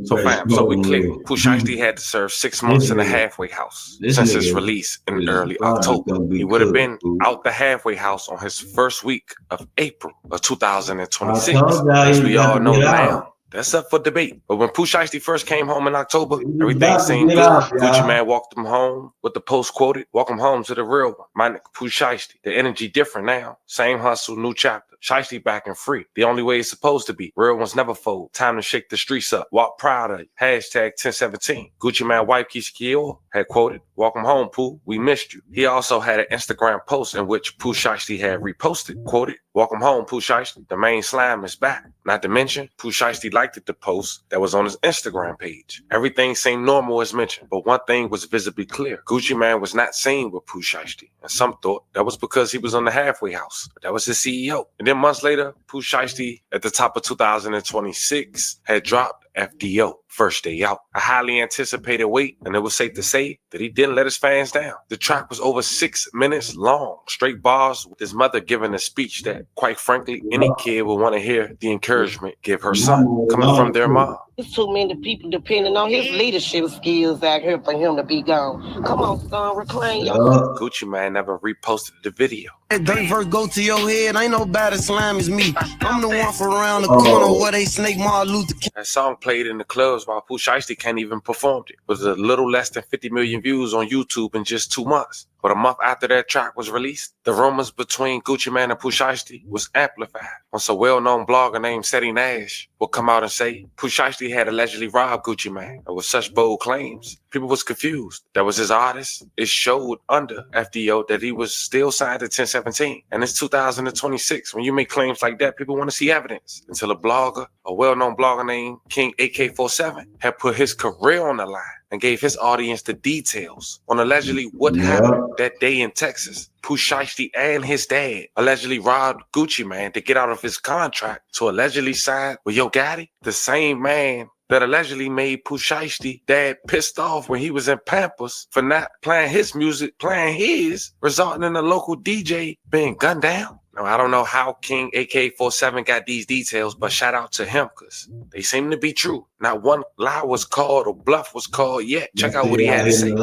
So we clear. Pooh Shiesty had to serve 6 months in the halfway house since his release in early October. He would have been out the halfway house on his first week of April of 2026. As we all know now, that's up for debate. But when Pooh Shiesty first came home in October, everything seemed good. Gucci Man walked him home with the post quoted, "Welcome home to the real one. My nigga Pooh Shiesty. The energy different now. Same hustle, new chapter. Shiesty back and free. The only way it's supposed to be. Real ones never fold. Time to shake the streets up. Walk proud of you. Hashtag 1017. Gucci Mane wife Keisha Cole had quoted, "Welcome home, Pooh. We missed you." He also had an Instagram post in which Pooh Shiesty had reposted, quoted, "Welcome home, Pooh Shiesty. The main slime is back." Not to mention, Pooh Shiesty liked the post that was on his Instagram page. Everything seemed normal as mentioned, but one thing was visibly clear. Gucci Mane was not seen with Pooh Shiesty, and some thought that was because he was on the halfway house. But that was his CEO. And then months later, Pooh Shiesty, at the top of 2026, had dropped FDO, First Day Out, a highly anticipated wait, and it was safe to say that he didn't let his fans down. The track was over 6 minutes long, straight bars with his mother giving a speech that, quite frankly, any kid would want to hear the encouragement give her son, coming from their mom. There's too many people depending on his leadership skills out here for him to be gone. Come on, son, reclaim your... Gucci Mane never reposted the video. That dirt first go to your head. Ain't no bad as slime as me. I'm the one from around the corner where they snake Martin Luther King. That song played in the clubs while Pooh Shiesty can't even perform it. It was a little less than 50 million views on YouTube in just 2 months. But a month after that track was released, the rumors between Gucci Mane and Pooh Shiesty was amplified. Once a well-known blogger named Seti Nash would come out and say Pooh Shiesty had allegedly robbed Gucci Mane. And with such bold claims, people was confused. That was his artist. It showed under FDO that he was still signed to 1017. And it's 2026. When you make claims like that, people want to see evidence. Until a blogger, a well-known blogger named King AK47, had put his career on the line and gave his audience the details on allegedly what happened that day in Texas. Pooh Shiesty and his dad allegedly robbed Gucci Mane to get out of his contract to allegedly sign with Yo Gotti, the same man that allegedly made Pooh Shiesty dad pissed off when he was in Pampers for not playing his music, playing his, resulting in a local DJ being gunned down. Now, I don't know how King AK47 got these details, but shout out to him because they seem to be true. Not one lie was called or bluff was called yet. Check out what he had to say.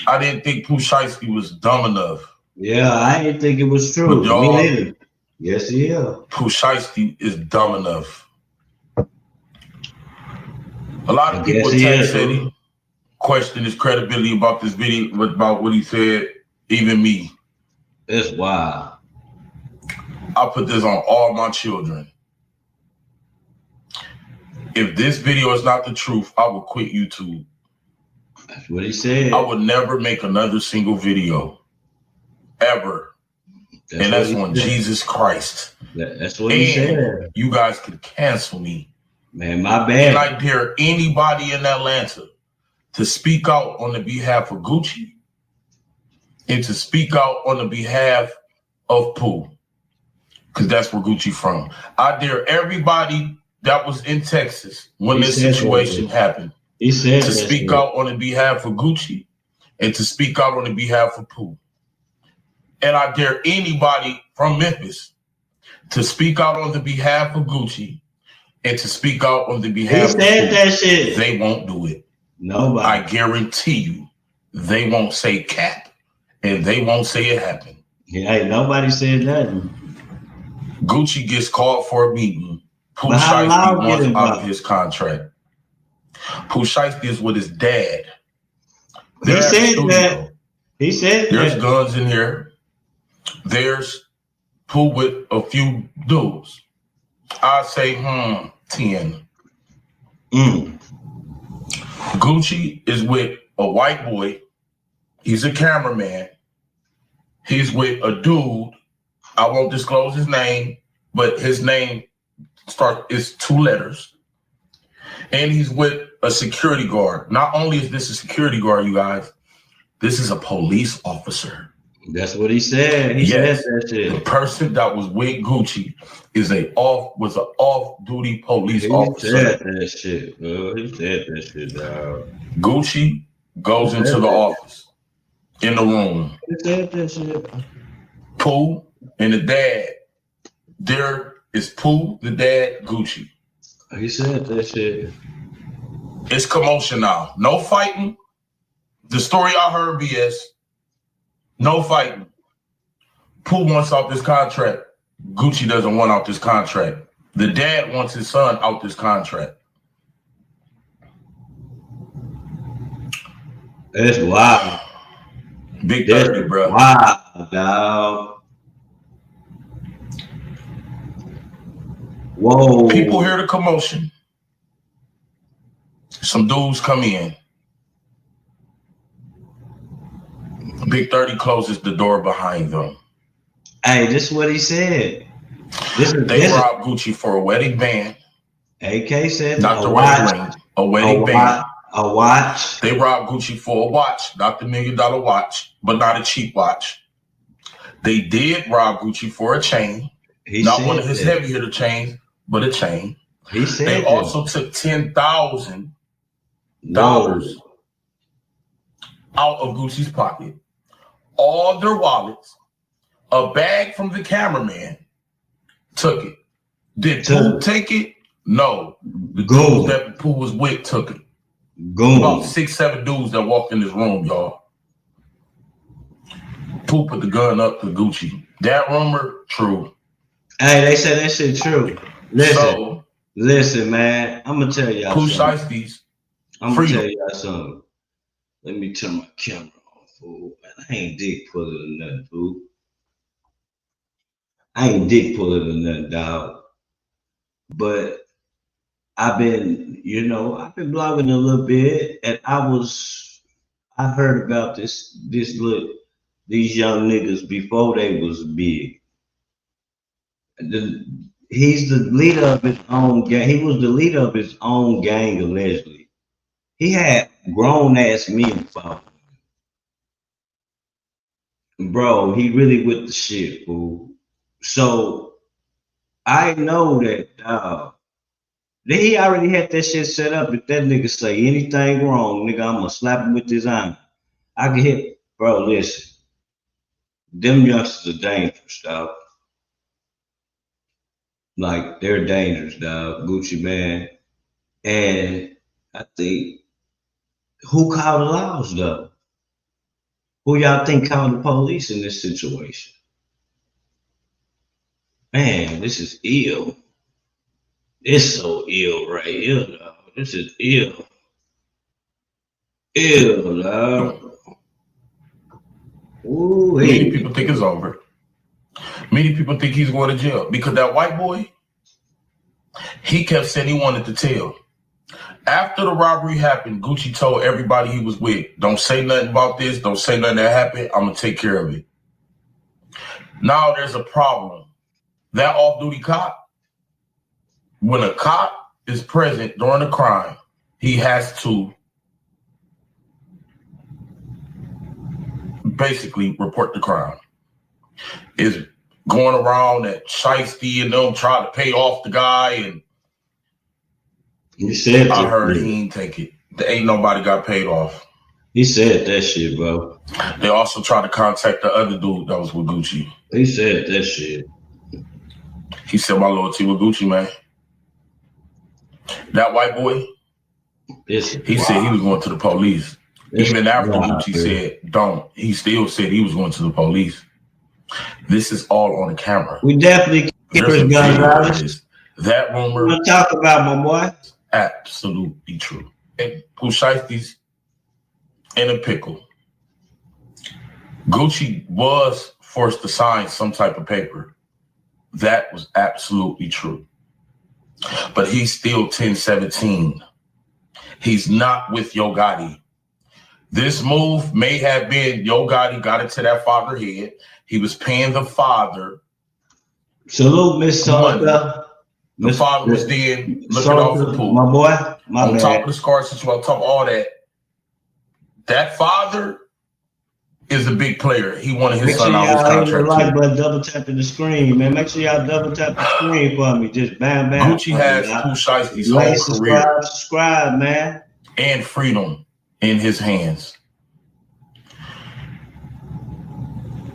I didn't think Pooh Shiesty was dumb enough. Yeah, I didn't think it was true. But y'all, me neither. Yes, he is. Pooh Shiesty is dumb enough. A lot of people said he question his credibility about this video, about what he said, even me. That's wild. I put this on all my children. If this video is not the truth, I will quit YouTube. That's what he said. I would never make another single video. Ever. And that's on Jesus Christ. That's what he said. You guys could cancel me. Man, my bad. And I dare anybody in Atlanta to speak out on the behalf of Gucci and to speak out on the behalf of Pooh. Because that's where Gucci from. I dare everybody that was in Texas when this situation happened to speak out on the behalf of Gucci and to speak out on the behalf of Pooh. And I dare anybody from Memphis to speak out on the behalf of Gucci and to speak out on the behalf of Pooh. That shit. They won't do it. Nobody. I guarantee you, they won't say cap and they won't say it happened. Yeah, ain't nobody said nothing. Gucci gets called for a meeting. Pooh Shiesty wants out of his contract. Pooh Shiesty is with his dad. He said that. He said there's guns in here. There's Pooh with a few dudes. I say, 10. Gucci is with a white boy. He's a cameraman. He's with a dude. I won't disclose his name, but his name is 2 letters. And he's with a security guard. Not only is this a security guard, you guys, this is a police officer. That's what he said. He said that shit. The person that was with Gucci was an off-duty police officer. He said that shit, bro. He said that shit, dog. Gucci goes into the office, in the room. He said that shit. Pooh and the dad. There is Pooh, the dad, Gucci. He said that shit. It's commotion now. No fighting. The story I heard, BS. No fighting. Pooh wants out this contract. Gucci doesn't want out this contract. The dad wants his son out this contract. That's wild. Big 30, bro. Wow, dog. Whoa. People hear the commotion. Some dudes come in. Big 30 closes the door behind them. Hey, this is what he said. They robbed Gucci for a wedding band. AK said not the wedding ring, a wedding band. A watch. They robbed Gucci for a watch, not the $1 million watch, but not a cheap watch. They did rob Gucci for a chain. Not one of his heavy hitter chains, but a chain. He said they also took $10,000 out of Gucci's pocket, all their wallets, a bag from the cameraman, took it. Did Pooh take it? No. The dudes that Pooh was with took it. About 6-7 dudes that walked in this room, y'all. Pooh put the gun up to Gucci. That rumor, true. Hey, they said that shit true. Listen, man. I'm gonna tell y'all Pooh something. Shiesty's I'm gonna tell y'all something. Let me turn my camera on, fool. Man, I ain't dick pulling or nothing, fool. I ain't dick pulling or nothing, dog. But I've been blogging a little bit, and I heard about these young niggas before they was big. He's the leader of his own gang. He was the leader of his own gang, allegedly. He had grown-ass men following him. Bro, he really with the shit, fool. So, I know that, he already had that shit set up. If that nigga say anything wrong, nigga, I'm gonna slap him with his arm. I can hit, bro, listen. Them youngsters are dangerous, dog. Like, they're dangerous, dog. Gucci, man. And I think, who called the laws, though? Who y'all think called the police in this situation? Man, this is ill. It's so ill right here, dog. This is ill. Ill, dog. Ooh, many people think it's over. Many people think he's going to jail because that white boy, he kept saying he wanted to tell. After the robbery happened, Gucci told everybody he was with, don't say nothing about this. Don't say nothing that happened. I'm going to take care of it. Now there's a problem. That off-duty cop, when a cop is present during a crime, he has to basically report the crime. Is going around that Shiesty and them trying to pay off the guy, and he said I heard he ain't take it. There ain't nobody got paid off. He said that shit, bro. They also tried to contact the other dude that was with Gucci. He said that shit. He said my loyalty with Gucci, man. That white boy, he said he was going to the police. Even after Gucci said don't, he still said he was going to the police. This is all on the camera. We definitely keep his gun out. That rumor. We'll talk about my boy. Absolutely true. And Pooh Shiesty's in a pickle. Gucci was forced to sign some type of paper. That was absolutely true. But he's still 1017. He's not with Yo Gotti. This move may have been Yo Gotti got into that father head. He was paying the father. Salute, Miss Salta. The father was then looking off the pool. My boy. On top of the scar situation, on top of all that. That father is a big player. He wanted his son out of his contract. Like, but double tapping the screen, man. Make sure y'all double tap the screen for me. Just bam, bam. Gucci has Pooh Shiesty's whole career. Subscribe, man. And freedom in his hands.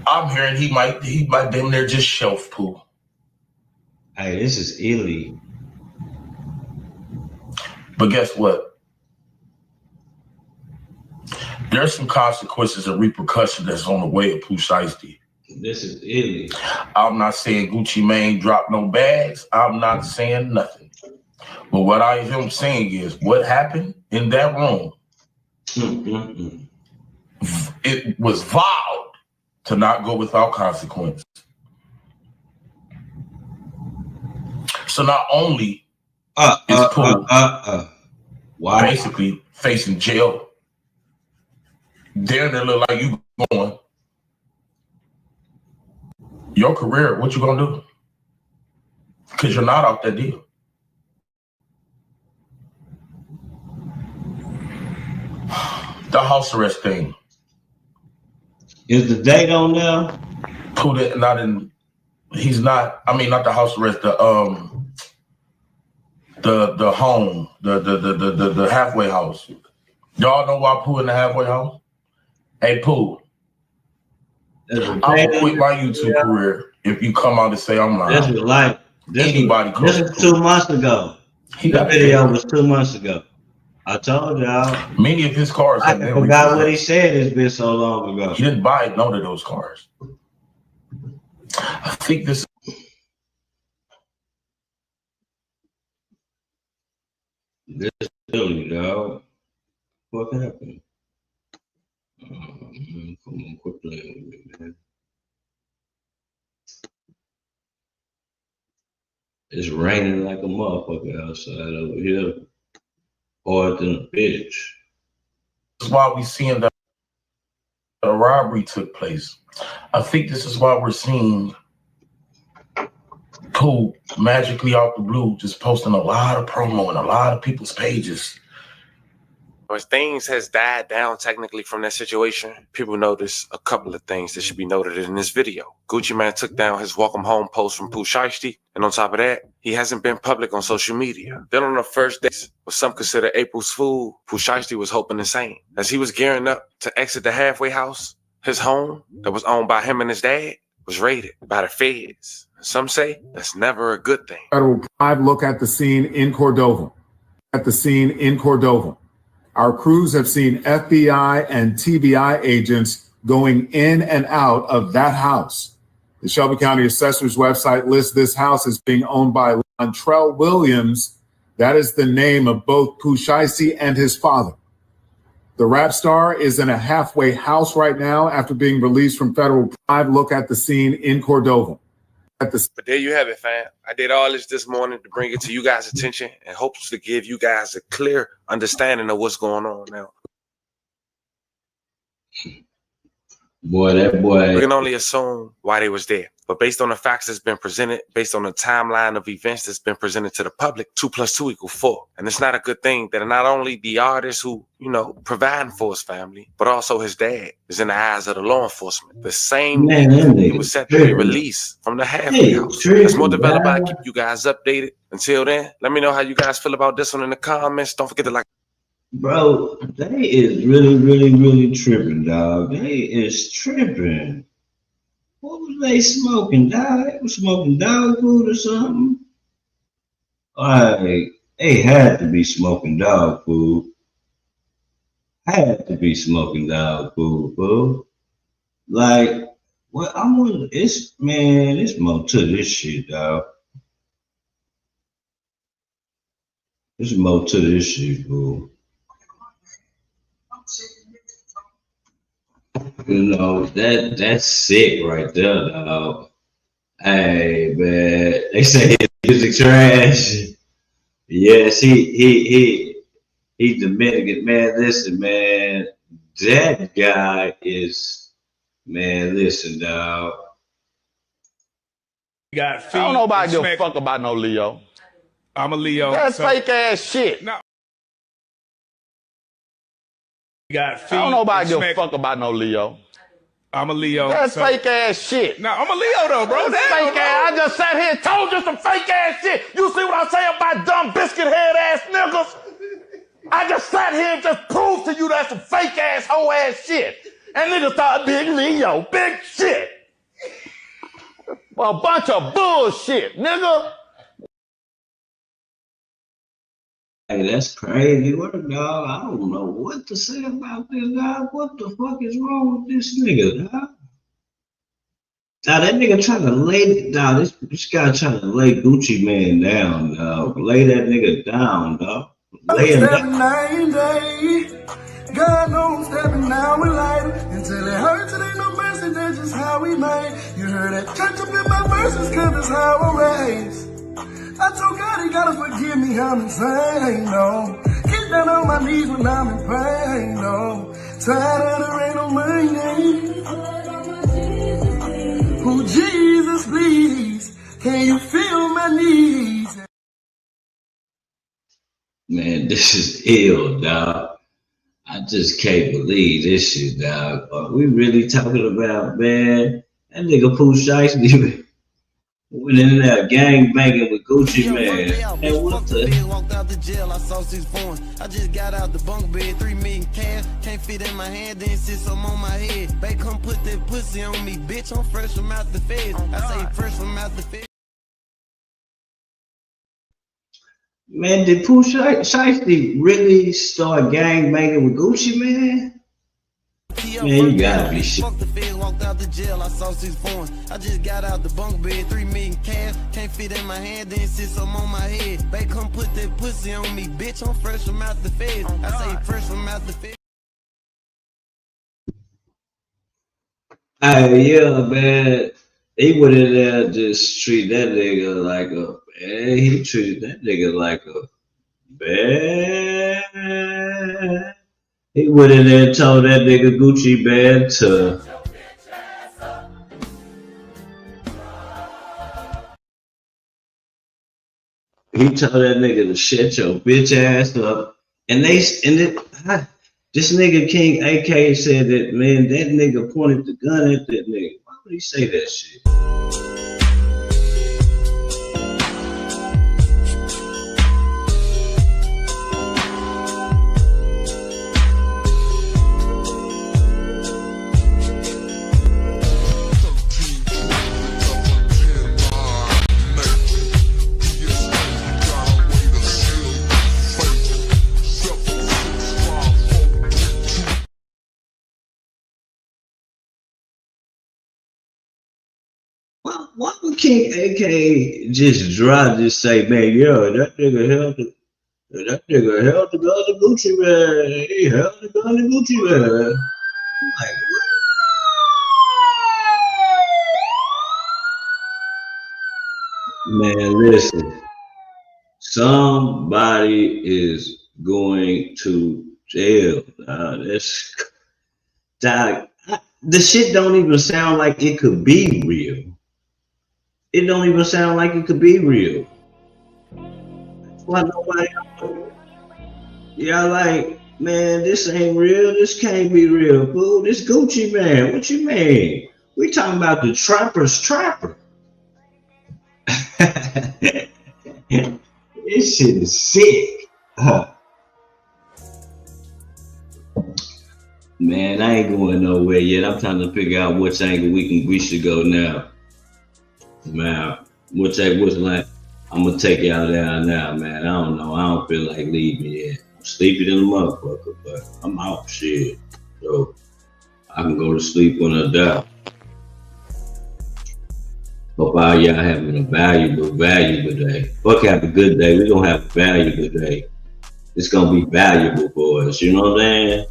I'm hearing he might damn near just shelf Pooh. Hey, this is illegal. But guess what? There's some consequences and repercussions that's on the way of Pooh Shiesty. This is illegal. I'm not saying Gucci Mane dropped no bags. I'm not saying nothing. But what I am saying is what happened in that room, it was vowed to not go without consequence. So not only is Pooh basically facing jail, then it look like you going. Your career, what you gonna do? Because you're not off that deal. The house arrest thing. Is the date on now? Pooh not in. He's not. I mean, not the house arrest. The home. The halfway house. Y'all know why Pooh in the halfway house? Hey Pooh, I will quit my YouTube career if you come out and say I'm lying. This was like anybody. This was 2 months ago. The video was 2 months ago. I told y'all. Many of his cars. I forgot what he said. It's been so long ago. He didn't buy none of those cars. I think this. This silly, dog. What happened? Come on, quit playing with me, man. It's raining like a motherfucker outside over here. Harder than a bitch. That's why we seeing that a robbery took place. I think this is why we're seeing Pooh magically out the blue just posting a lot of promo on a lot of people's pages. As things has died down technically from that situation, people notice a couple of things that should be noted in this video. Gucci Mane took down his welcome home post from Pooh Shiesty, and on top of that, he hasn't been public on social media. Then on the first day, what some consider April's Fool, Pooh Shiesty was hoping the same. As he was gearing up to exit the halfway house, his home that was owned by him and his dad was raided by the feds. Some say that's never a good thing. Federal Pride look at the scene in Cordova. Our crews have seen FBI and TBI agents going in and out of that house. The Shelby County Assessor's website lists this house as being owned by Lontrell Williams. That is the name of both Pooh Shiesty and his father. The rap star is in a halfway house right now after being released from federal pride. Look at the scene in Cordova. But there you have it, fam. I did all this morning to bring it to you guys' attention and hopes to give you guys a clear understanding of what's going on now. Boy, that boy. We can only assume why they was there. But based on the facts that's been presented, based on the timeline of events that's been presented to the public, 2 + 2 = 4. And it's not a good thing that not only the artist who, providing for his family, but also his dad is in the eyes of the law enforcement. The same day he was set to be released from the halfway house. There's more developed. I'll keep you guys updated. Until then, let me know how you guys feel about this one in the comments. Don't forget to like. Bro, they is really tripping, dog. They is tripping. What was they smoking, dog? They was smoking dog food or something? Like, they had to be smoking dog food. Had to be smoking dog food, bro. Like, what I wonder, it's more to this shit, dog. There's more to this shit, bro. That's sick right there, dog. Hey, man, they say his music trash. Yes, he's Dominican, man. Listen, man, that guy is, man. Listen, dog. I don't know about give a fuck about no Leo. I'm a Leo. That's fake ass shit. No. I don't know about give a fuck about no Leo. I'm a Leo. That's fake ass shit. No, I'm a Leo though, bro. That's fake ass. I just sat here and told you some fake ass shit. You see what I'm saying about dumb biscuit head ass niggas? I just sat here and just proved to you that's some fake ass hoe ass shit. And niggas thought big Leo, big shit. A bunch of bullshit, nigga. Hey, that's crazy work, dog. I don't know what to say about this, dog. What the fuck is wrong with this nigga, dog? Now that nigga trying to lay, dog, this guy trying to lay Gucci Mane down, dog. Lay that nigga down, dog. Lay him down. God knows stepping now we light until it hurts, it ain't no mercy, that's just how we made. You heard that church up in my verses, cause that's how I raised. I told God he gotta forgive me, I'm insane, no. Get down on my knees when I'm in pain, no. Tired of the rain on my name. Oh, Jesus, please, can you feel my needs? Man, this is ill, dog. I just can't believe this shit, dog. Are we really talking about, man? That nigga Pooh Shiesty went in there gang banging with Gucci Man. And what the? Walked out the jail, I saw 6 phones. I just got out the bunk bed, 3 million cash. Can't fit in my hand, then sit some on my head. Babe, come put that pussy on me, bitch. I'm fresh from out the feds. I say fresh from out the feds. Man, did Pooh Shiesty really start gang banging with Gucci Man? Man, you gotta be shit. Fuck the feds, walked out the jail, I saw 6 phones. I just got out the bunk bed, 3 million cash. Can't fit in my hand, then sit some on my head. Babe, come put that pussy on me, bitch. I'm fresh from out the feds. I say fresh from out the feds. Hey, yeah, man. He went in there just treat that nigga like a man. He treated that nigga like a man. He went in there and told that nigga Gucci Man to shut your bitch ass up. And this nigga King AK said that, man, that nigga pointed the gun at that nigga. Why would he say that shit? Why would King AK just say, man, yeah, that nigga held the gun to Gucci Man. He held the gun to Gucci Man. I'm like, what? Man, listen. Somebody is going to jail. The shit don't even sound like it could be real. It don't even sound like it could be real. Why nobody else? Y'all like, man, this ain't real. This can't be real, fool. This Gucci Man. What you mean? We talking about the trapper's trapper. This shit is sick. Man, I ain't going nowhere yet. I'm trying to figure out which angle we should go now. Man, what's like? I'm gonna take y'all down now, man. I don't know. I don't feel like leaving yet. I'm sleepy than a motherfucker, but I'm out, shit. So I can go to sleep when I die. Hope all y'all having a valuable day. Fuck, have a good day. We gonna have a valuable day. It's gonna be valuable for us. You know what I'm saying?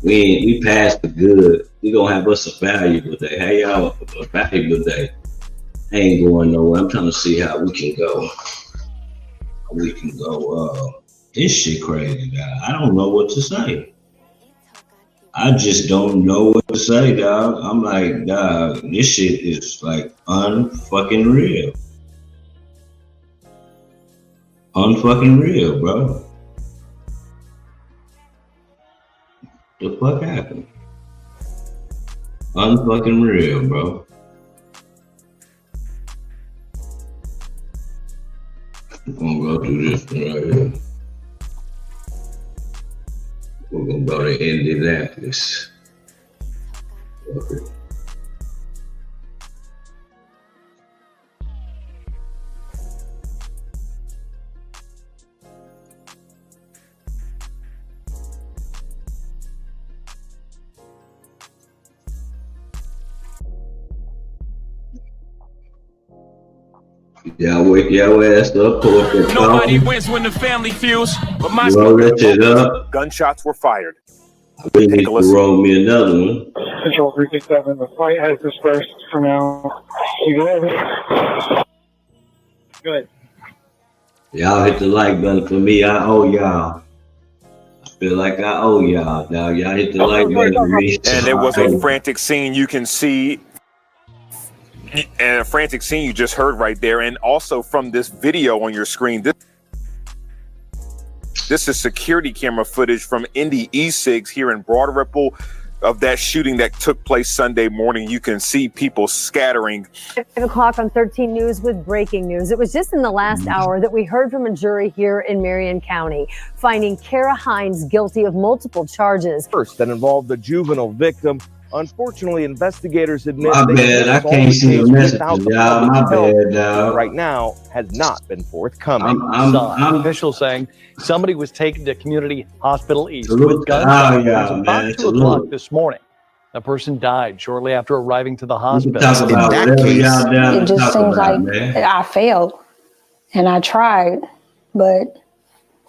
We passed the good. We gonna have us a valuable day. Hey y'all, a valuable day. I ain't going nowhere. I'm trying to see how we can go. This shit crazy, dog. I don't know what to say. I just don't know what to say, dog. I'm like, dog, this shit is like unfucking real. Unfucking real, bro. The fuck happened? Unfucking real, bro. I'm gonna go through this one right here. We're gonna go to Indianapolis. Okay. Y'all wake your ass up, pull up your Nobody wins when the family feels, but my roll that shit up. Gunshots were fired. We need to roll me another one. Control 367, the flight has dispersed for now. You go ahead. Go ahead. Y'all hit the like button for me. I owe y'all. I feel like I owe y'all. Now y'all hit the like button for me. And there was a frantic scene you can see, and a frantic scene you just heard right there. And also from this video on your screen, this is security camera footage from Indy E6 here in Broad Ripple of that shooting that took place Sunday morning. You can see people scattering. 5 o'clock on 13 News with breaking news. It was just in the last hour that we heard from a jury here in Marion County, finding Kara Hines guilty of multiple charges. First, that involved the juvenile victim. Unfortunately, investigators admit My bad, I can't see the message, y'all. My bad, dog. Right now has not been forthcoming. Officials saying somebody was taken to Community Hospital East Salute with gunshots. to It was y'all, about man. 2 o'clock this morning. A person died shortly after arriving to the hospital. talk about whatever y'all down It to just talk seems about, like man. I failed, and I tried, but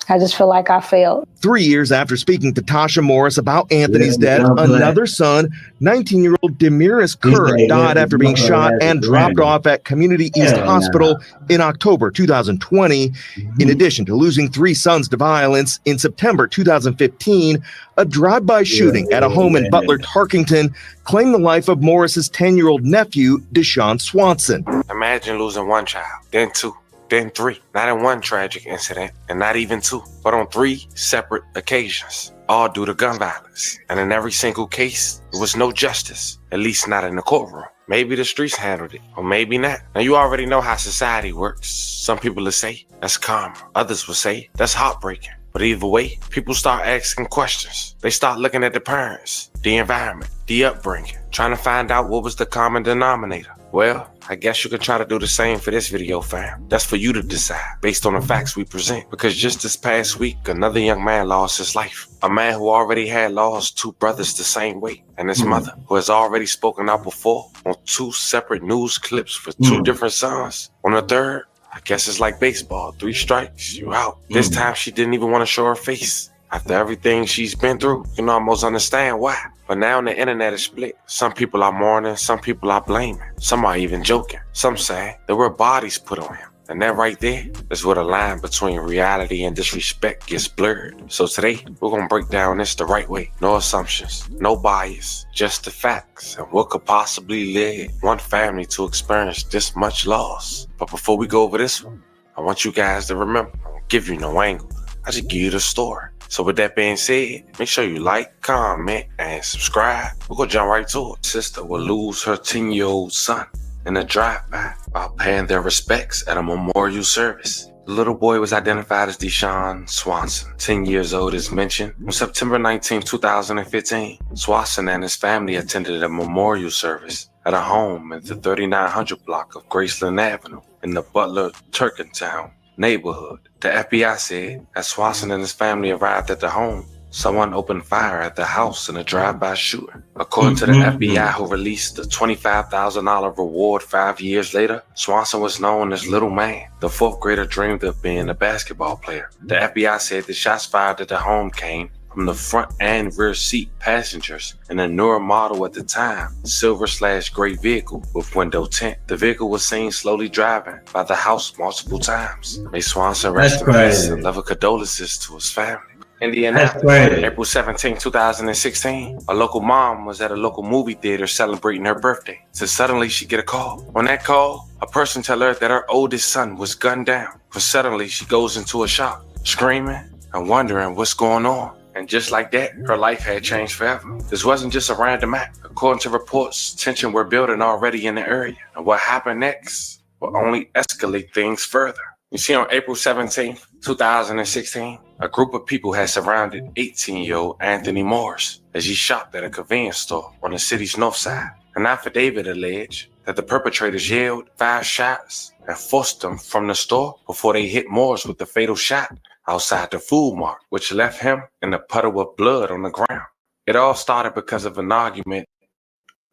I just feel like I failed. 3 years after speaking to Tasha Morris about Anthony's death, another son, 19-year-old Demiris Kerr, died after being shot and dropped off at Community East Hospital in October 2020. In addition to losing 3 sons to violence, in September 2015, a drive-by shooting at a home in Butler, Tarkington, claimed the life of Morris's 10-year-old nephew, Deshaun Swanson. Imagine losing 1 child, then 2. Then 3, not in 1 tragic incident, and not even 2, but on 3 separate occasions, all due to gun violence. And in every single case, there was no justice, at least not in the courtroom. Maybe the streets handled it, or maybe not. Now, you already know how society works. Some people will say, that's karma. Others will say, that's heartbreaking. But either way, people start asking questions. They start looking at the parents, the environment, the upbringing, trying to find out what was the common denominator. Well, I guess you can try to do the same for this video, fam. That's for you to decide based on the facts we present. Because just this past week, another young man lost his life. A man who already had lost 2 brothers the same way. And his mother, who has already spoken out before on 2 separate news clips for 2 different sons. On the third, I guess it's like baseball. 3 strikes, you out. This time she didn't even want to show her face. After everything she's been through, you can almost understand why. But now the internet is split. Some people are mourning, some people are blaming. Some are even joking. Some say there were bodies put on him. And that right there is where the line between reality and disrespect gets blurred. So today, we're gonna break down this the right way. No assumptions, no bias, just the facts and what could possibly lead one family to experience this much loss. But before we go over this one, I want you guys to remember, I won't give you no angle. I just give you the story. So with that being said, make sure you like, comment, and subscribe. We're gonna jump right to it. Sister will lose her 10-year-old son in a drive-by while paying their respects at a memorial service. The little boy was identified as Deshaun Swanson, 10 years old as mentioned. On September 19, 2015, Swanson and his family attended a memorial service at a home in the 3900 block of Graceland Avenue in the Butler, Turkington neighborhood. The FBI said as Swanson and his family arrived at the home, someone opened fire at the house in a drive-by shooting. According to the FBI, who released the $25,000 reward 5 years later, Swanson was known as Little Man. The 4th grader dreamed of being a basketball player. The FBI said the shots fired at the home came from the front and rear seat passengers in a newer model at the time, silver/gray vehicle with window tint. The vehicle was seen slowly driving by the house multiple times. May Swanson rest in peace and love condolences to his family. Indianapolis, April 17, 2016, a local mom was at a local movie theater celebrating her birthday. So suddenly she get a call. On that call, a person tell her that her oldest son was gunned down. But suddenly she goes into a shock, screaming and wondering what's going on. And just like that, her life had changed forever. This wasn't just a random act. According to reports, tension were building already in the area. And what happened next will only escalate things further. You see, on April 17, 2016, a group of people had surrounded 18-year-old Anthony Morris as he shopped at a convenience store on the city's north side. An affidavit alleged that the perpetrators yelled 5 shots and forced them from the store before they hit Morris with the fatal shot outside the food mart, which left him in a puddle of blood on the ground. It all started because of an argument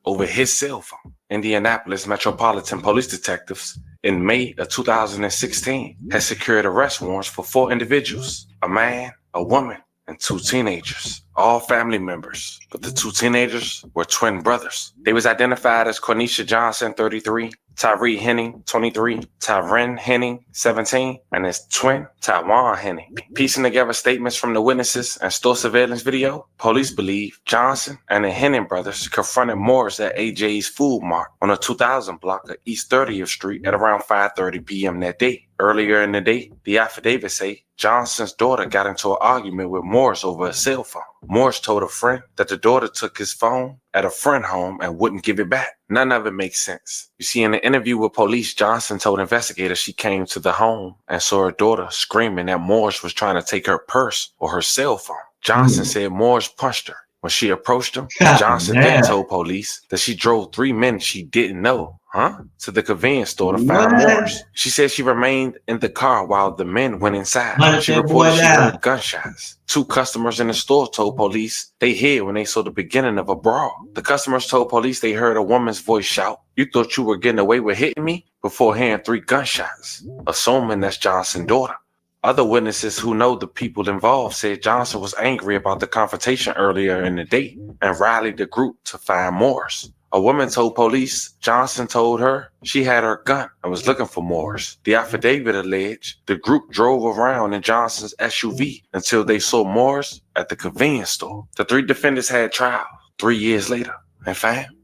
over his cell phone. Indianapolis Metropolitan Police detectives in May of 2016 had secured arrest warrants for 4 individuals, a man, a woman, and 2 teenagers, all family members, but the two teenagers were twin brothers. They was identified as Cornisha Johnson, 33, Tyree Henning, 23, Tyren Henning, 17, and his twin, Taiwan Henning. Piecing together statements from the witnesses and store surveillance video, police believe Johnson and the Henning brothers confronted Morris at AJ's Food Mart on the 2000 block of East 30th Street at around 5:30 p.m. that day. Earlier in the day, the affidavit say Johnson's daughter got into an argument with Morris over a cell phone. Morris told a friend that the daughter took his phone at a friend home and wouldn't give it back. None of it makes sense. You see, in an interview with police, Johnson told investigators she came to the home and saw her daughter screaming that Morris was trying to take her purse or her cell phone. Johnson said Morris punched her. When she approached him, Johnson then told police that she drove 3 men she didn't know, to the convenience store to find Morris. She said she remained in the car while the men went inside. She reported she heard gunshots. 2 customers in the store told police they hid when they saw the beginning of a brawl. The customers told police they heard a woman's voice shout, "You thought you were getting away with hitting me?" before hearing 3 gunshots, assuming that's Johnson's daughter. Other witnesses who know the people involved said Johnson was angry about the confrontation earlier in the day and rallied the group to find Morris. A woman told police Johnson told her she had her gun and was looking for Morris. The affidavit alleged the group drove around in Johnson's SUV until they saw Morris at the convenience store. The 3 defendants had trial 3 years later, and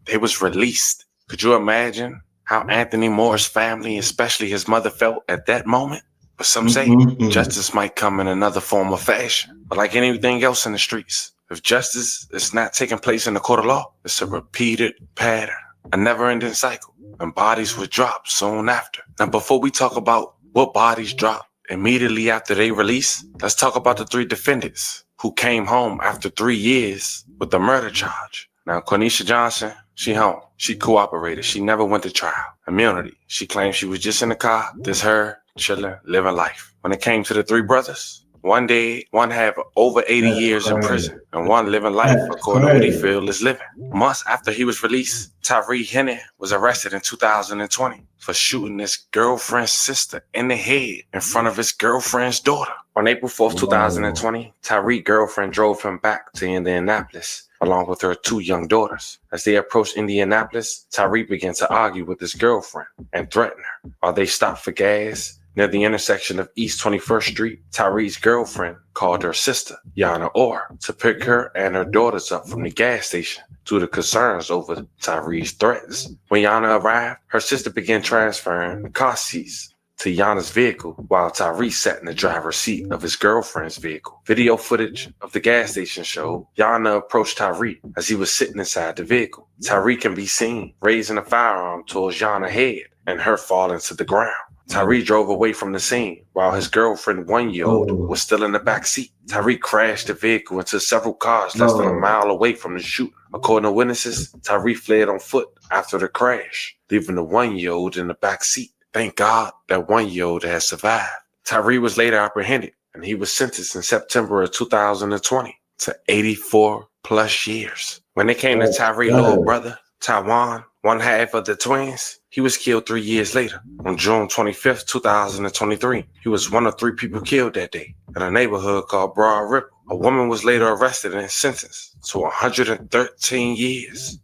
they was released. Could you imagine how Anthony Moore's family, especially his mother, felt at that moment? But some say justice might come in another form or fashion. But like anything else in the streets, if justice is not taking place in the court of law, it's a repeated pattern, a never-ending cycle, and bodies will drop soon after. Now, before we talk about what bodies drop immediately after they release, let's talk about the 3 defendants who came home after 3 years with the murder charge. Now, Cornisha Johnson, she home. She cooperated. She never went to trial. Immunity. She claimed she was just in the car. This her chilling, living life. When it came to the 3 brothers, one dead, one have over 80 years in prison, and one living life according to what he feels is living. Months after he was released, Tyree Henning was arrested in 2020 for shooting his girlfriend's sister in the head in front of his girlfriend's daughter. On April 4th, 2020, Tyree's girlfriend drove him back to Indianapolis along with her 2 young daughters. As they approached Indianapolis, Tyree began to argue with his girlfriend and threaten her. While they stopped for gas near the intersection of East 21st Street, Tyree's girlfriend called her sister, Yana Orr, to pick her and her daughters up from the gas station due to concerns over Tyree's threats. When Yana arrived, her sister began transferring the car seats to Yana's vehicle while Tyree sat in the driver's seat of his girlfriend's vehicle. Video footage of the gas station showed Yana approached Tyree as he was sitting inside the vehicle. Tyree can be seen raising a firearm towards Yana's head and her falling to the ground. Tyree drove away from the scene while his girlfriend, 1-year-old, was still in the back seat. Tyree crashed the vehicle into several cars less than a mile away from the shooting. According to witnesses, Tyree fled on foot after the crash, leaving the 1-year-old in the back seat. Thank God that 1-year-old has survived. Tyree was later apprehended, and he was sentenced in September of 2020 to 84 plus years. When it came to Tyree's little brother, Taiwan, one half of the twins, he was killed 3 years later on June 25th, 2023. He was one of 3 people killed that day in a neighborhood called Broad Ripple. A woman was later arrested and sentenced to 113 years.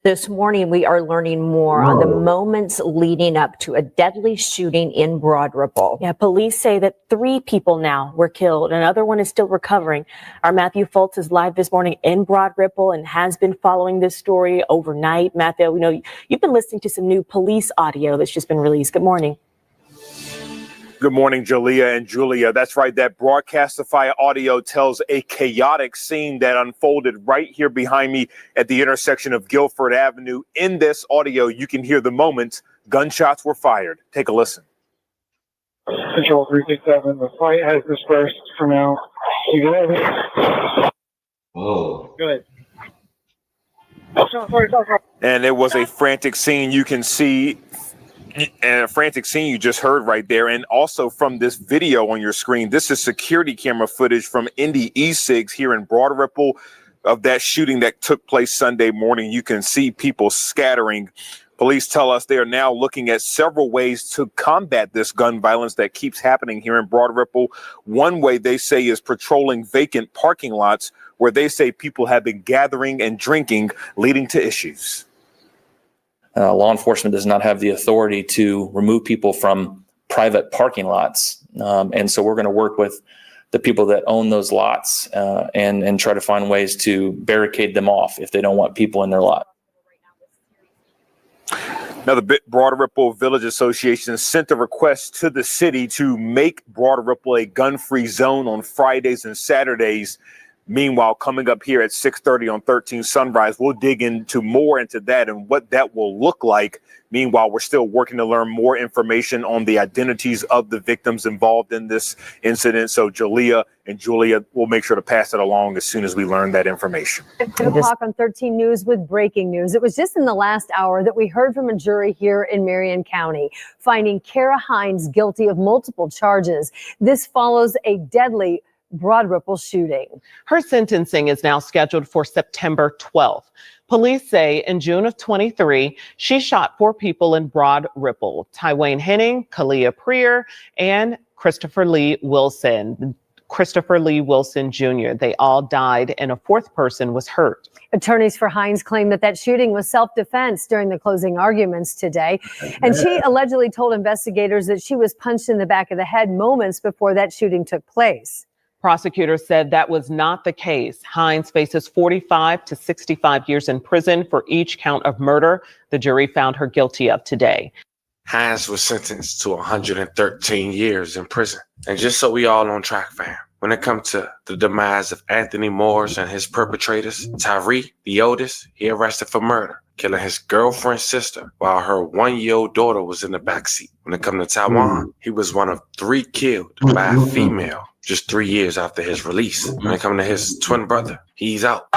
This morning, we are learning more on the moments leading up to a deadly shooting in Broad Ripple. Yeah, police say that 3 people now were killed. Another one is still recovering. Our Matthew Fultz is live this morning in Broad Ripple and has been following this story overnight. Matthew, we know you've been listening to some new police audio that's just been released. Good morning. Good morning, Jalea and Julia. That's right. That Broadcastify audio tells a chaotic scene that unfolded right here behind me at the intersection of Guilford Avenue. In this audio, you can hear the moment gunshots were fired. Take a listen. Control 367, the fight has dispersed for now. You good? Oh. Good. And it was a frantic scene you can see. And a frantic scene you just heard right there. And also from this video on your screen, this is security camera footage from Indy E6 here in Broad Ripple of that shooting that took place Sunday morning. You can see people scattering Police tell us they are now looking at several ways to combat this gun violence that keeps happening here in Broad Ripple. One way they say is patrolling vacant parking lots where they say people have been gathering and drinking, leading to issues. Law enforcement does not have the authority to remove people from private parking lots. And so we're going to work with the people that own those lots and try to find ways to barricade them off if they don't want people in their lot. Now, the Broad Ripple Village Association sent a request to the city to make Broad Ripple a gun-free zone on Fridays and Saturdays. Meanwhile, coming up here at 6:30 on 13 Sunrise, we'll dig more into that and what that will look like. Meanwhile, we're still working to learn more information on the identities of the victims involved in this incident. So Jalea and Julia will make sure to pass it along as soon as we learn that information. At 2 o'clock on 13 News with breaking news. It was just in the last hour that we heard from a jury here in Marion County, finding Kara Hines guilty of multiple charges. This follows a deadly Broad Ripple shooting. Her sentencing is now scheduled for September 12th. Police say in June of 23, she shot 4 people in Broad Ripple: Tywayne Henning, Kalia Prier, and Christopher Lee Wilson Jr. They all died and a 4th person was hurt. Attorneys for Hines claim that shooting was self-defense during the closing arguments today. And she allegedly told investigators that she was punched in the back of the head moments before that shooting took place. Prosecutors said that was not the case. Hines faces 45 to 65 years in prison for each count of murder the jury found her guilty of today. Hines was sentenced to 113 years in prison. And just so we all on track, fam, when it comes to the demise of Anthony Morris and his perpetrators, Tyree, the oldest, he arrested for murder, killing his girlfriend's sister while her 1-year-old daughter was in the backseat. When it comes to Taiwan, he was one of 3 killed by a female just 3 years after his release. When it comes to his twin brother, he's out.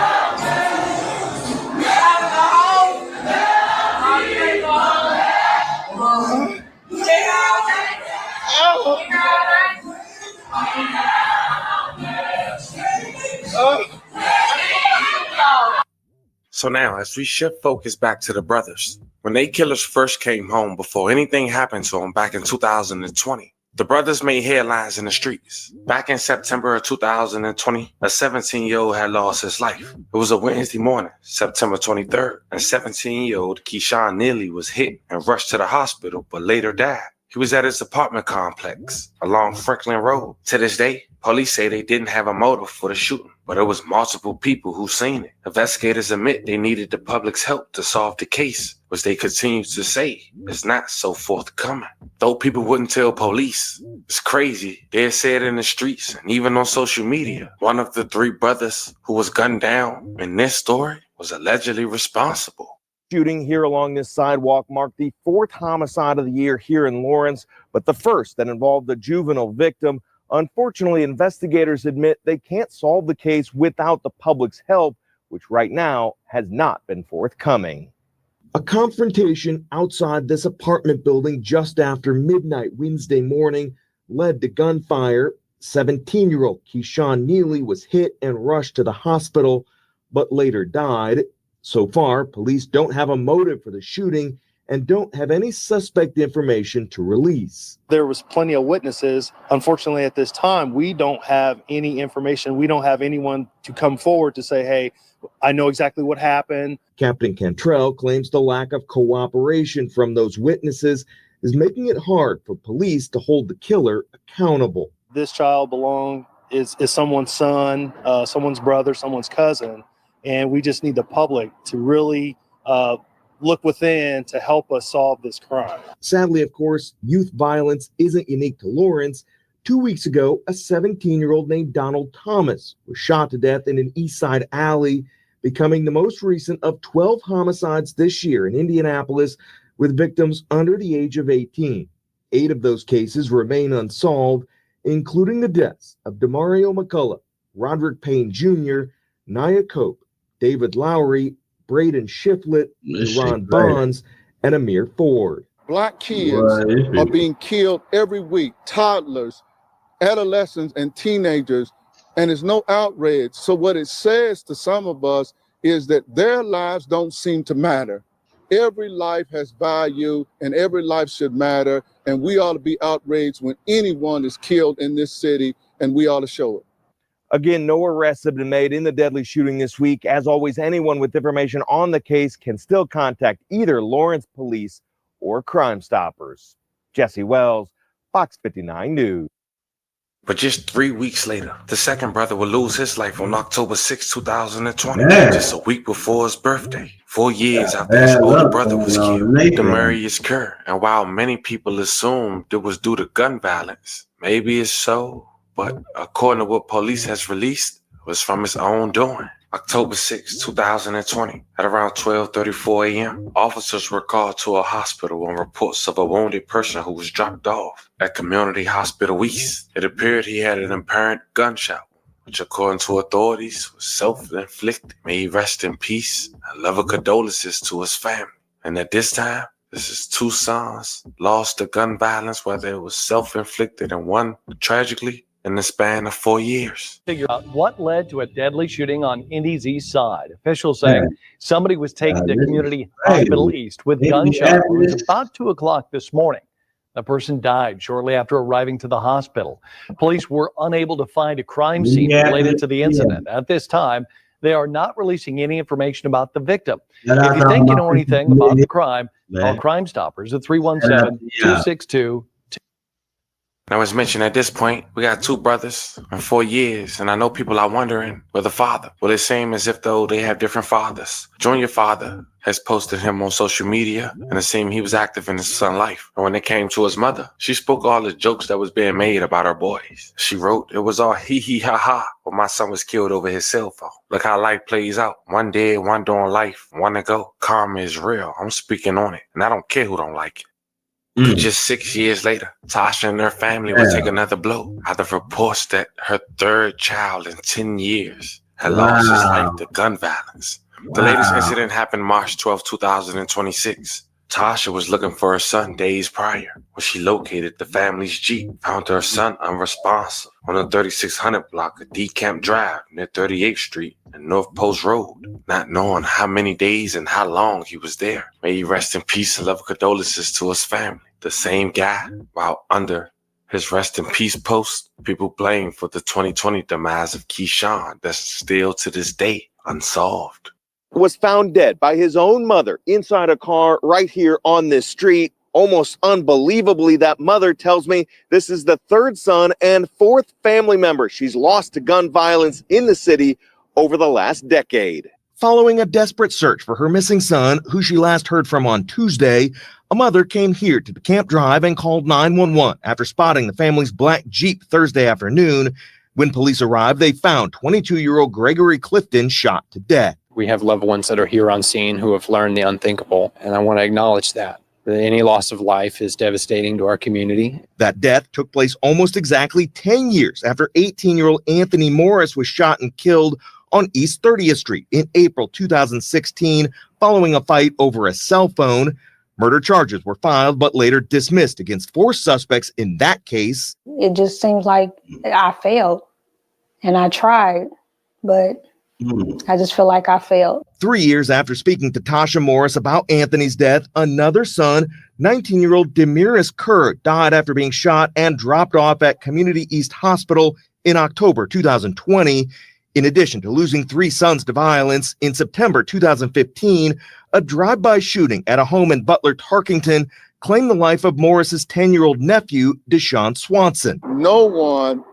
So now, as we shift focus back to the brothers, when they killers first came home before anything happened to them back in 2020, the brothers made headlines in the streets. Back in September of 2020, a 17-year-old had lost his life. It was a Wednesday morning, September 23rd, and 17-year-old Keyshawn Neely was hit and rushed to the hospital, but later died. He was at his apartment complex along Franklin Road. To this day, police say they didn't have a motive for the shooting, but it was multiple people who seen it. Investigators admit they needed the public's help to solve the case, which they continue to say is not so forthcoming. Though people wouldn't tell police, it's crazy. They said in the streets and even on social media, one of the 3 brothers who was gunned down in this story was allegedly responsible. Shooting here along this sidewalk marked the 4th homicide of the year here in Lawrence, but the first that involved a juvenile victim. Unfortunately, investigators admit they can't solve the case without the public's help, which right now has not been forthcoming. A confrontation outside this apartment building just after midnight Wednesday morning led to gunfire. 17-year-old Keyshawn Neely was hit and rushed to the hospital, but later died. So far, police don't have a motive for the shooting and don't have any suspect information to release. There was plenty of witnesses. Unfortunately, at this time, we don't have any information. We don't have anyone to come forward to say, hey, I know exactly what happened. Captain Cantrell claims the lack of cooperation from those witnesses is making it hard for police to hold the killer accountable. This child is someone's son, someone's brother, someone's cousin. And we just need the public to really look within to help us solve this crime. Sadly, of course, youth violence isn't unique to Lawrence. 2 weeks ago, a 17-year-old named Donald Thomas was shot to death in an East Side alley, becoming the most recent of 12 homicides this year in Indianapolis with victims under the age of 18. 8 of those cases remain unsolved, including the deaths of Demario McCullough, Roderick Payne Jr., Nia Cope, David Lowry, Braden Shiflett, Ron Bonds, and Amir Ford. Black kids are being killed every week, toddlers, adolescents, and teenagers, and there's no outrage. So what it says to some of us is that their lives don't seem to matter. Every life has value and every life should matter. And we ought to be outraged when anyone is killed in this city, and we ought to show it. Again, no arrests have been made in the deadly shooting this week. As always, anyone with information on the case can still contact either Lawrence Police or Crime Stoppers. Jesse Wells, Fox 59 News. But just 3 weeks later, the second brother would lose his life on October 6, 2020, just a week before his birthday. 4 years after his older brother was killed, the murder occurred. And while many people assumed it was due to gun violence, maybe it's so, but according to what police has released, it was from his own doing. October 6, 2020, at around 12:34 a.m., officers were called to a hospital on reports of a wounded person who was dropped off at Community Hospital East. It appeared he had an apparent gunshot, which according to authorities was self-inflicted. May he rest in peace, and love and condolences to his family. And at this time, this is two sons lost to gun violence, whether it was self-inflicted and one tragically in the span of 4 years. Figure out what led to a deadly shooting on Indy's east side. Officials saying somebody was taken to Community Hospital East with gunshots. It was about 2 o'clock this morning. The person died shortly after arriving to the hospital. Police were unable to find a crime scene related to the incident. At this time, they are not releasing any information about the victim. If you think you know anything about the crime, call Crime Stoppers at 317-262. Now, as mentioned at this point, we got 2 brothers in 4 years, and I know people are wondering where the father. Well, it seems as if though they have different fathers. Junior father has posted him on social media, and it seemed he was active in his son's life. And when it came to his mother, she spoke all the jokes that was being made about her boys. She wrote, "It was all hee hee ha ha when my son was killed over his cell phone. Look how life plays out. One dead, one doing life, one to go. Karma is real. I'm speaking on it, and I don't care who don't like it." Just 6 years later, Tasha and her family would take another blow out of reports that her third child in 10 years had lost his life to gun violence. The latest incident happened March 12, 2026. Tasha was looking for her son days prior when she located the family's Jeep, found her son unresponsive on the 3600 block of DeCamp Drive near 38th Street and North Post Road, not knowing how many days and how long he was there. May he rest in peace and love condolences to his family. The same guy, while under his rest in peace post, people blame for the 2020 demise of Keyshawn that's still to this day unsolved. Was found dead by his own mother inside a car right here on this street. Almost unbelievably, that mother tells me this is the 3rd son and 4th family member she's lost to gun violence in the city over the last decade. Following a desperate search for her missing son, who she last heard from on Tuesday, a mother came here to the Camp Drive and called 911 after spotting the family's black Jeep Thursday afternoon. When police arrived, they found 22-year-old Gregory Clifton shot to death. We have loved ones that are here on scene who have learned the unthinkable, and I want to acknowledge that. Any loss of life is devastating to our community. That death took place almost exactly 10 years after 18-year-old Anthony Morris was shot and killed on East 30th Street in April 2016 following a fight over a cell phone. Murder charges were filed but later dismissed against 4 suspects in that case. It just seems like I failed, and I tried, but I just feel like I failed. 3 years after speaking to Tasha Morris about Anthony's death, another son, 19-year-old Demiris Kerr, died after being shot and dropped off at Community East Hospital in October 2020. In addition to losing 3 sons to violence, in September 2015, a drive-by shooting at a home in Butler, Tarkington, claimed the life of Morris's 10-year-old nephew, Deshaun Swanson. No one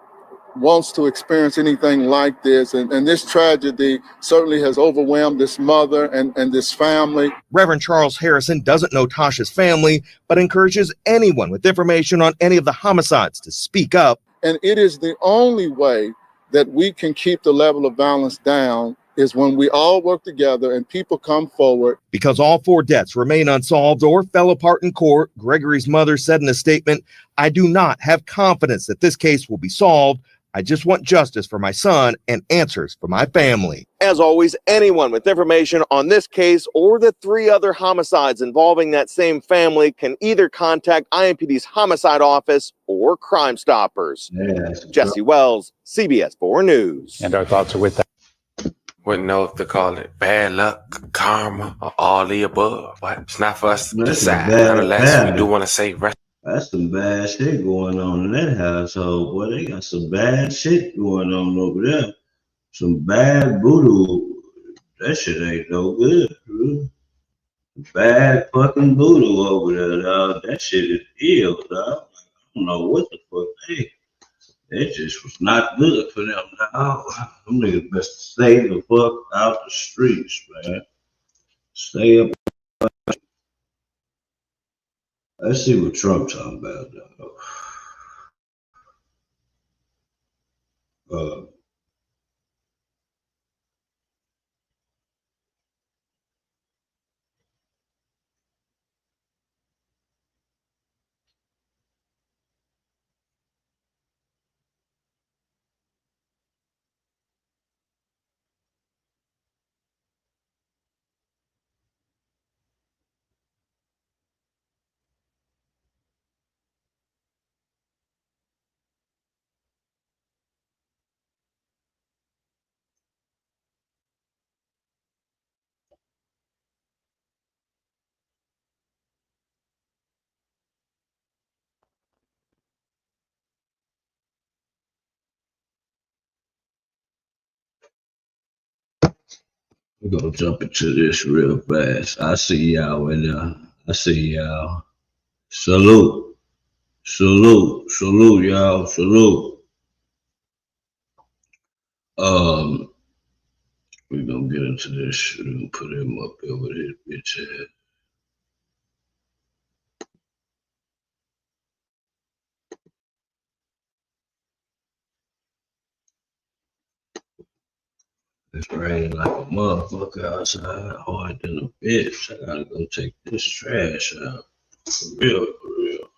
wants to experience anything like this, and this tragedy certainly has overwhelmed this mother and this family. Reverend Charles Harrison doesn't know Tasha's family, but encourages anyone with information on any of the homicides to speak up. And it is the only way that we can keep the level of violence down is when we all work together and people come forward. Because all 4 deaths remain unsolved or fell apart in court, Gregory's mother said in a statement, "I do not have confidence that this case will be solved. I just want justice for my son and answers for my family." As always, anyone with information on this case or the 3 other homicides involving that same family can either contact IMPD's homicide office or Crime Stoppers. Jesse Wells, CBS 4 News. And our thoughts are with that. Wouldn't know if to call it bad luck, karma, or all the above. But it's not for us to decide. Nonetheless, we do want to say that's some bad shit going on in that household. Boy, they got some bad shit going on over there. Some bad voodoo. That shit ain't no good. Bro. Bad fucking voodoo over there, dog. That shit is ill, dog. I don't know what the fuck it just was not good for them, dog. Them niggas best stay the fuck out the streets, man. Stay up. Let's see what Trump talking about, dog. We're gonna jump into this real fast. I see y'all in there. I see y'all. Salute. Salute. Salute, y'all. Salute. We're gonna get into this. We're gonna put him up here with his bitch head. It's raining like a motherfucker outside, hard than a bitch. I gotta go take this trash out. For real, for real.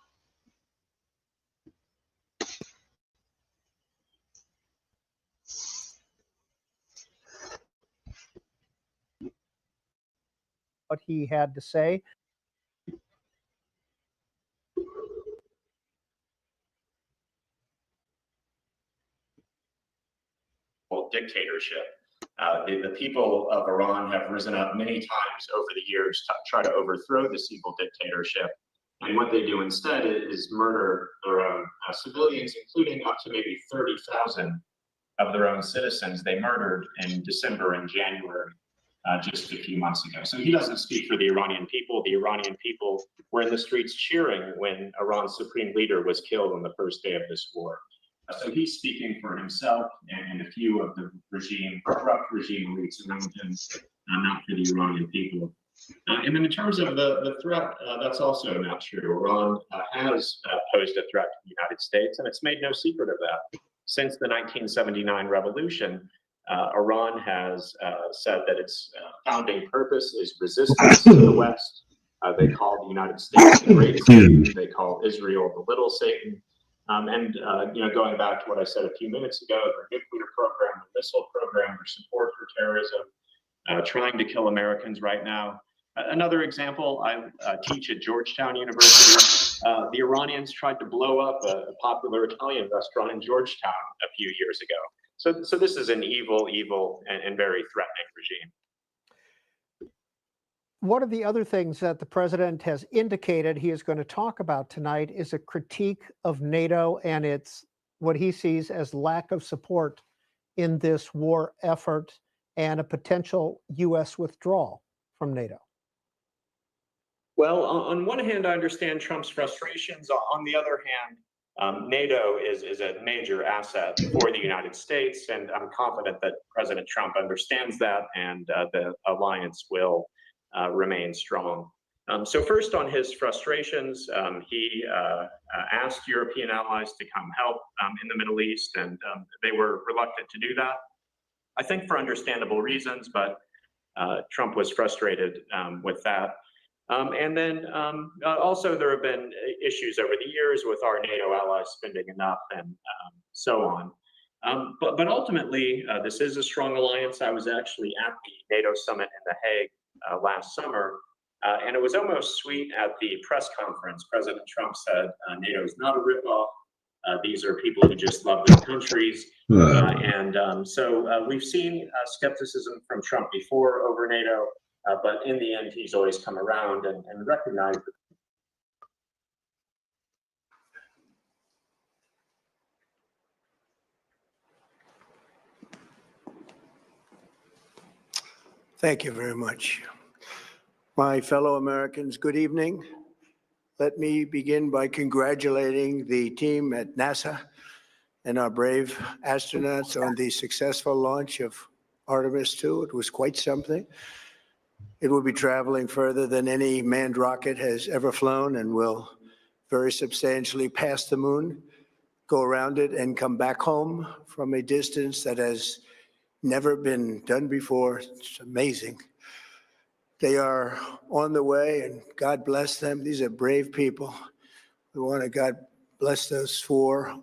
What he had to say. Dictatorship. The people of Iran have risen up many times over the years to try to overthrow this evil dictatorship. And what they do instead is murder their own civilians, including up to maybe 30,000 of their own citizens they murdered in December and January, just a few months ago. So he doesn't speak for the Iranian people. The Iranian people were in the streets cheering when Iran's supreme leader was killed on the first day of this war. So he's speaking for himself and a few of the corrupt regime elites around him, not for the Iranian people. And then in terms of the threat, that's also not true. Iran has posed a threat to the United States, and it's made no secret of that. Since the 1979 revolution, Iran has said that its founding purpose is resistance to the West. They call the United States the great Satan. They call Israel the little Satan. Going back to what I said a few minutes ago, the nuclear program, the missile program, their support for terrorism, trying to kill Americans right now. Another example, I teach at Georgetown University. The Iranians tried to blow up a popular Italian restaurant in Georgetown a few years ago. So this is an evil and very threatening regime. One of the other things that the president has indicated he is going to talk about tonight is a critique of NATO and its what he sees as lack of support in this war effort and a potential U.S. withdrawal from NATO. Well, on one hand, I understand Trump's frustrations. On the other hand, NATO is a major asset for the United States, and I'm confident that President Trump understands that, and the alliance will remain strong. So first, on his frustrations, he asked European allies to come help in the Middle East, and they were reluctant to do that. I think for understandable reasons, but Trump was frustrated with that. And then also there have been issues over the years with our NATO allies spending enough and so on. But ultimately, this is a strong alliance. I was actually at the NATO summit in The Hague last summer, and it was almost sweet at the press conference. President Trump said NATO is not a ripoff. These are people who just love their countries. So we've seen skepticism from Trump before over NATO, but in the end, he's always come around and recognized that. Thank you very much. My fellow Americans, good evening. Let me begin by congratulating the team at NASA and our brave astronauts on the successful launch of Artemis II. It was quite something. It will be traveling further than any manned rocket has ever flown and will very substantially pass the moon, go around it, and come back home from a distance that has never been done before. It's amazing. They are on the way, and God bless them. These are brave people. We want to God bless those four.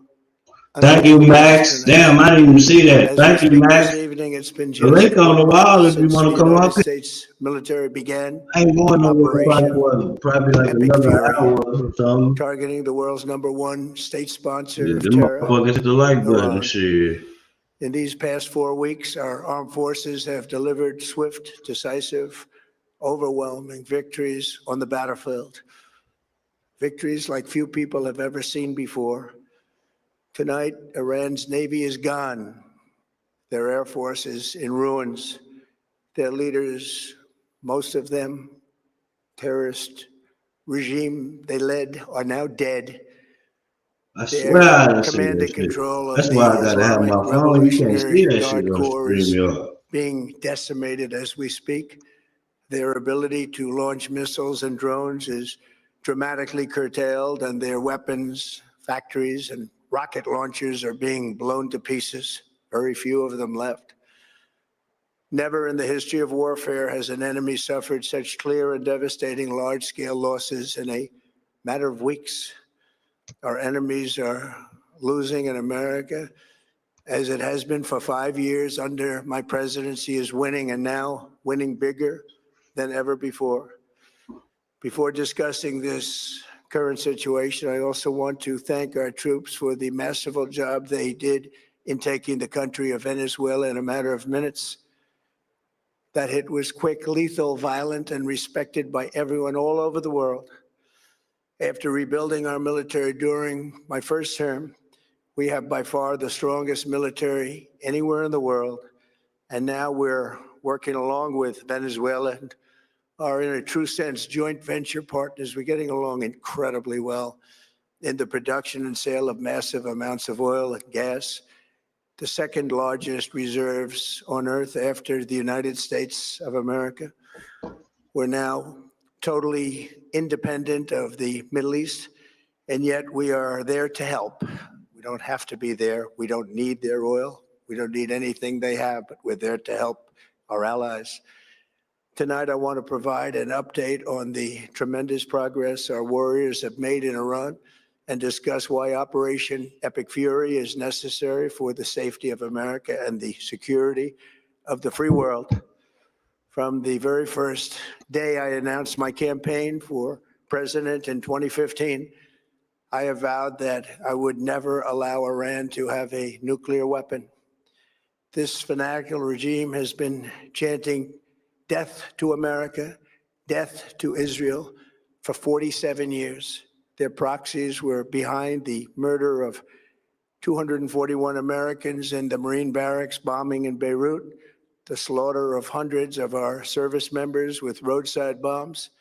Thank you, Max. Damn, I didn't even see that. Thank you, Max. This evening, it's been The link on the wall if you want to come up. The States military began I ain't going nowhere probably like another hour or something. targeting the world's #1 state sponsor of Them terror. motherfuckers hit the like button, shit. In these past 4 weeks, our armed forces have delivered swift, decisive, overwhelming victories on the battlefield. Victories like few people have ever seen before. Tonight, Iran's Navy is gone. Their Air Force is in ruins. Their leaders, most of them, terrorist regime they led, are now dead. I swear I didn't see Command that and control shit. That's of why the I gotta have my phone. You can't see that shit on StreamYard. being decimated as we speak. Their ability to launch missiles and drones is dramatically curtailed, and their weapons, factories, and rocket launchers are being blown to pieces. Very few of them left. Never in the history of warfare has an enemy suffered such clear and devastating large-scale losses in a matter of weeks. Our enemies are losing in America, as it has been for 5 years under my presidency, is winning, and now winning bigger than ever before. Before discussing this current situation, I also want to thank our troops for the masterful job they did in taking the country of Venezuela in a matter of minutes. That hit was quick, lethal, violent, and respected by everyone all over the world. After rebuilding our military during my first term, we have by far the strongest military anywhere in the world. And now we're working along with Venezuela and are in a true sense joint venture partners. We're getting along incredibly well in the production and sale of massive amounts of oil and gas, the second largest reserves on earth after the United States of America. We're now totally independent of the Middle East, and yet we are there to help. We don't have to be there. We don't need their oil. We don't need anything they have, but we're there to help our allies. Tonight, I want to provide an update on the tremendous progress our warriors have made in Iran and discuss why Operation Epic Fury is necessary for the safety of America and the security of the free world. From the very first day I announced my campaign for president in 2015, I have vowed that I would never allow Iran to have a nuclear weapon. This fanatical regime has been chanting death to America, death to Israel for 47 years. Their proxies were behind the murder of 241 Americans in the Marine barracks bombing in Beirut, the slaughter of hundreds of our service members with roadside bombs.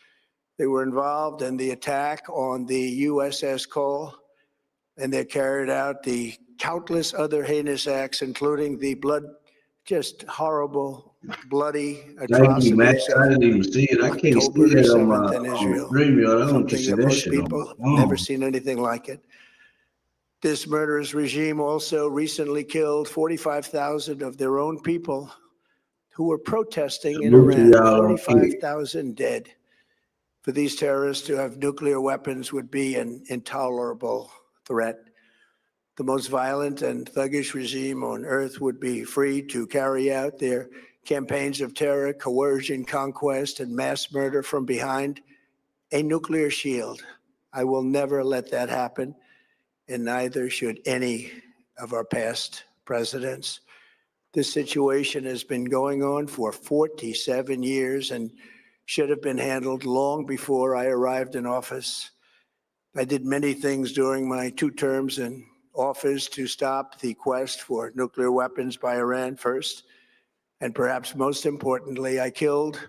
They were involved in the attack on the USS Cole, and they carried out the countless other heinous acts, including the just horrible, bloody Thank you, Max. atrocities I didn't even see it. I can't see that on my StreamYard. I don't see that that most shit on people my have phone. never seen anything like it. This murderous regime also recently killed 45,000 of their own people who were protesting in Salute to Iran. y'all. 45,000 dead. For these terrorists to have nuclear weapons would be an intolerable threat. The most violent and thuggish regime on earth would be free to carry out their campaigns of terror, coercion, conquest, and mass murder from behind a nuclear shield. I will never let that happen. and neither should any of our past presidents. This situation has been going on for 47 years and should have been handled long before I arrived in office. I did many things during my 2 terms in office to stop the quest for nuclear weapons by Iran first, and perhaps most importantly, I killed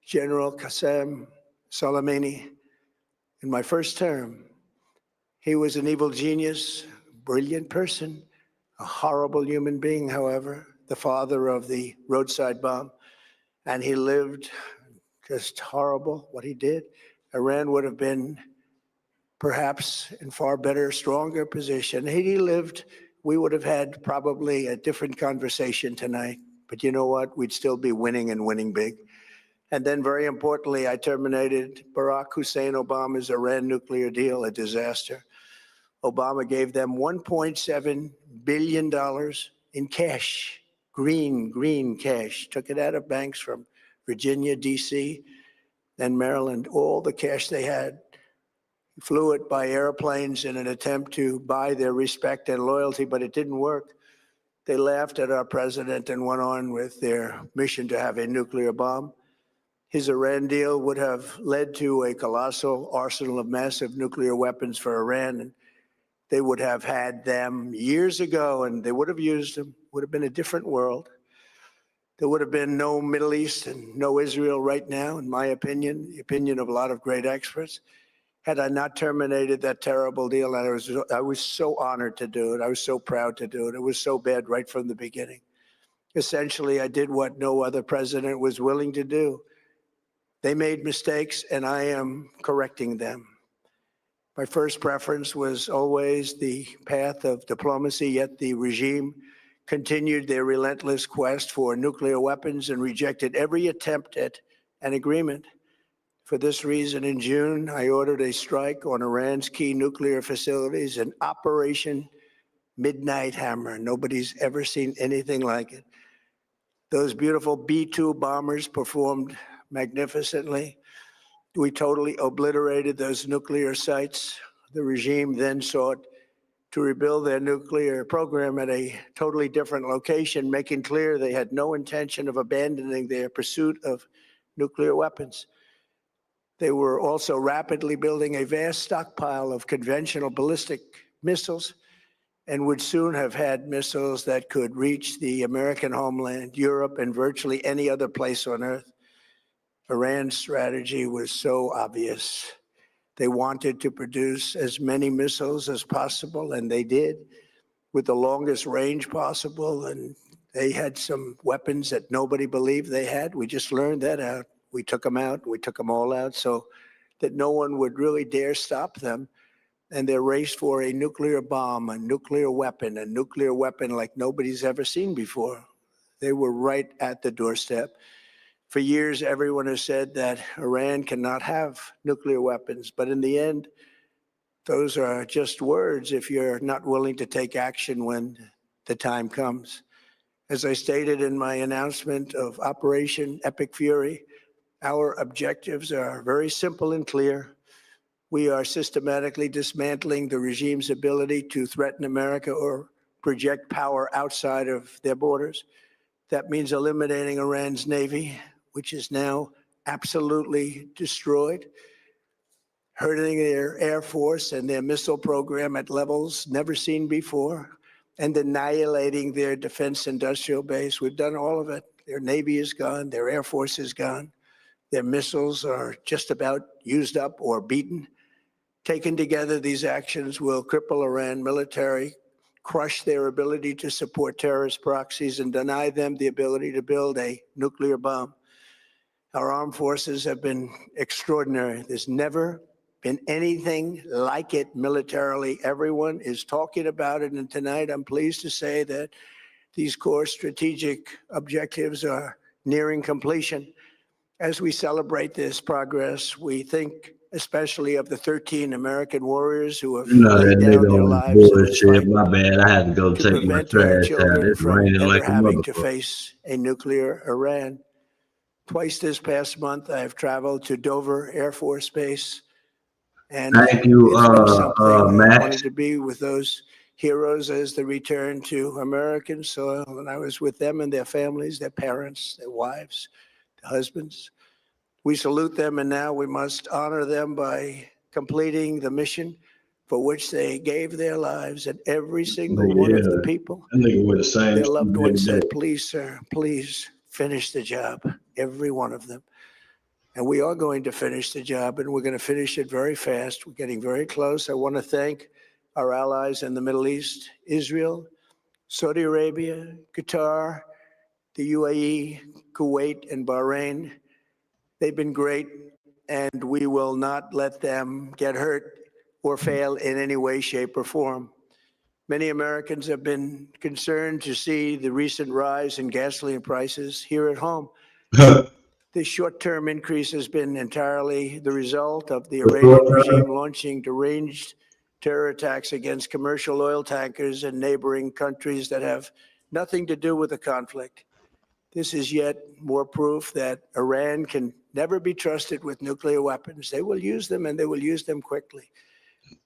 General Qasem Soleimani in my first term. He was an evil genius, brilliant person, a horrible human being, however, the father of the roadside bomb, and he lived just horrible what he did. Iran would have been perhaps in far better, stronger position. Had he lived, we would have had probably a different conversation tonight. But you know what? We'd still be winning and winning big. And then very importantly, I terminated Barack Hussein Obama's Iran nuclear deal, a disaster. Obama gave them $1.7 billion in cash, green cash, took it out of banks from Virginia, D.C., and Maryland, all the cash they had, flew it by airplanes in an attempt to buy their respect and loyalty, but it didn't work. They laughed at our president and went on with their mission to have a nuclear bomb. His Iran deal would have led to a colossal arsenal of massive nuclear weapons for Iran, and they would have had them years ago, and they would have used them. Would have been a different world. There would have been no Middle East and no Israel right now, in my opinion, the opinion of a lot of great experts, had I not terminated that terrible deal. And I was so honored to do it. I was so proud to do it. It was so bad right from the beginning. Essentially, I did what no other president was willing to do. They made mistakes, and I am correcting them. My first preference was always the path of diplomacy, yet the regime continued their relentless quest for nuclear weapons and rejected every attempt at an agreement. For this reason, in June, I ordered a strike on Iran's key nuclear facilities, an Operation Midnight Hammer. Nobody's ever seen anything like it. Those beautiful B-2 bombers performed magnificently. We totally obliterated those nuclear sites. The regime then sought to rebuild their nuclear program at a totally different location, making clear they had no intention of abandoning their pursuit of nuclear weapons. They were also rapidly building a vast stockpile of conventional ballistic missiles and would soon have had missiles that could reach the American homeland, Europe, and virtually any other place on Earth. Iran's strategy was so obvious. They wanted to produce as many missiles as possible, and they did, with the longest range possible. And they had some weapons that nobody believed they had. We just learned that out. We took them out. We took them all out so that no one would really dare stop them. And their race for a nuclear bomb, a nuclear weapon like nobody's ever seen before. They were right at the doorstep. For years, everyone has said that Iran cannot have nuclear weapons. But in the end, those are just words if you're not willing to take action when the time comes. As I stated in my announcement of Operation Epic Fury, our objectives are very simple and clear. We are systematically dismantling the regime's ability to threaten America or project power outside of their borders. That means eliminating Iran's Navy, which is now absolutely destroyed, hurting their Air Force and their missile program at levels never seen before, and annihilating their defense industrial base. We've done all of it. Their Navy is gone, their Air Force is gone, their missiles are just about used up or beaten. Taken together, these actions will cripple Iran military, crush their ability to support terrorist proxies, and deny them the ability to build a nuclear bomb. Our armed forces have been extraordinary. There's never been anything like it militarily. Everyone is talking about it, and tonight I'm pleased to say that these core strategic objectives are nearing completion. As we celebrate this progress, we think especially of the 13 American warriors who have laid down their lives in this fight My bad. I had to go to take my prevent our trash out. children It's from raining ever like a having to motherfucker. face a nuclear Iran. Twice this past month, I have traveled to Dover Air Force Base And Thank you, it's been something. I Max. wanted to be with those heroes as they return to American soil. And I was with them and their families, their parents, their wives, their husbands. We salute them, and now we must honor them by completing the mission for which they gave their lives. And every single one of the people, their loved ones said, please, sir, please finish the job. Every one of them. And we are going to finish the job, and we're going to finish it very fast. We're getting very close. I want to thank our allies in the Middle East, Israel, Saudi Arabia, Qatar, the UAE, Kuwait, and Bahrain. They've been great, and we will not let them get hurt or fail in any way, shape, or form. Many Americans have been concerned to see the recent rise in gasoline prices here at home. This short-term increase has been entirely the result of the Iranian regime launching deranged terror attacks against commercial oil tankers in neighboring countries that have nothing to do with the conflict. This is yet more proof that Iran can never be trusted with nuclear weapons. They will use them, and they will use them quickly.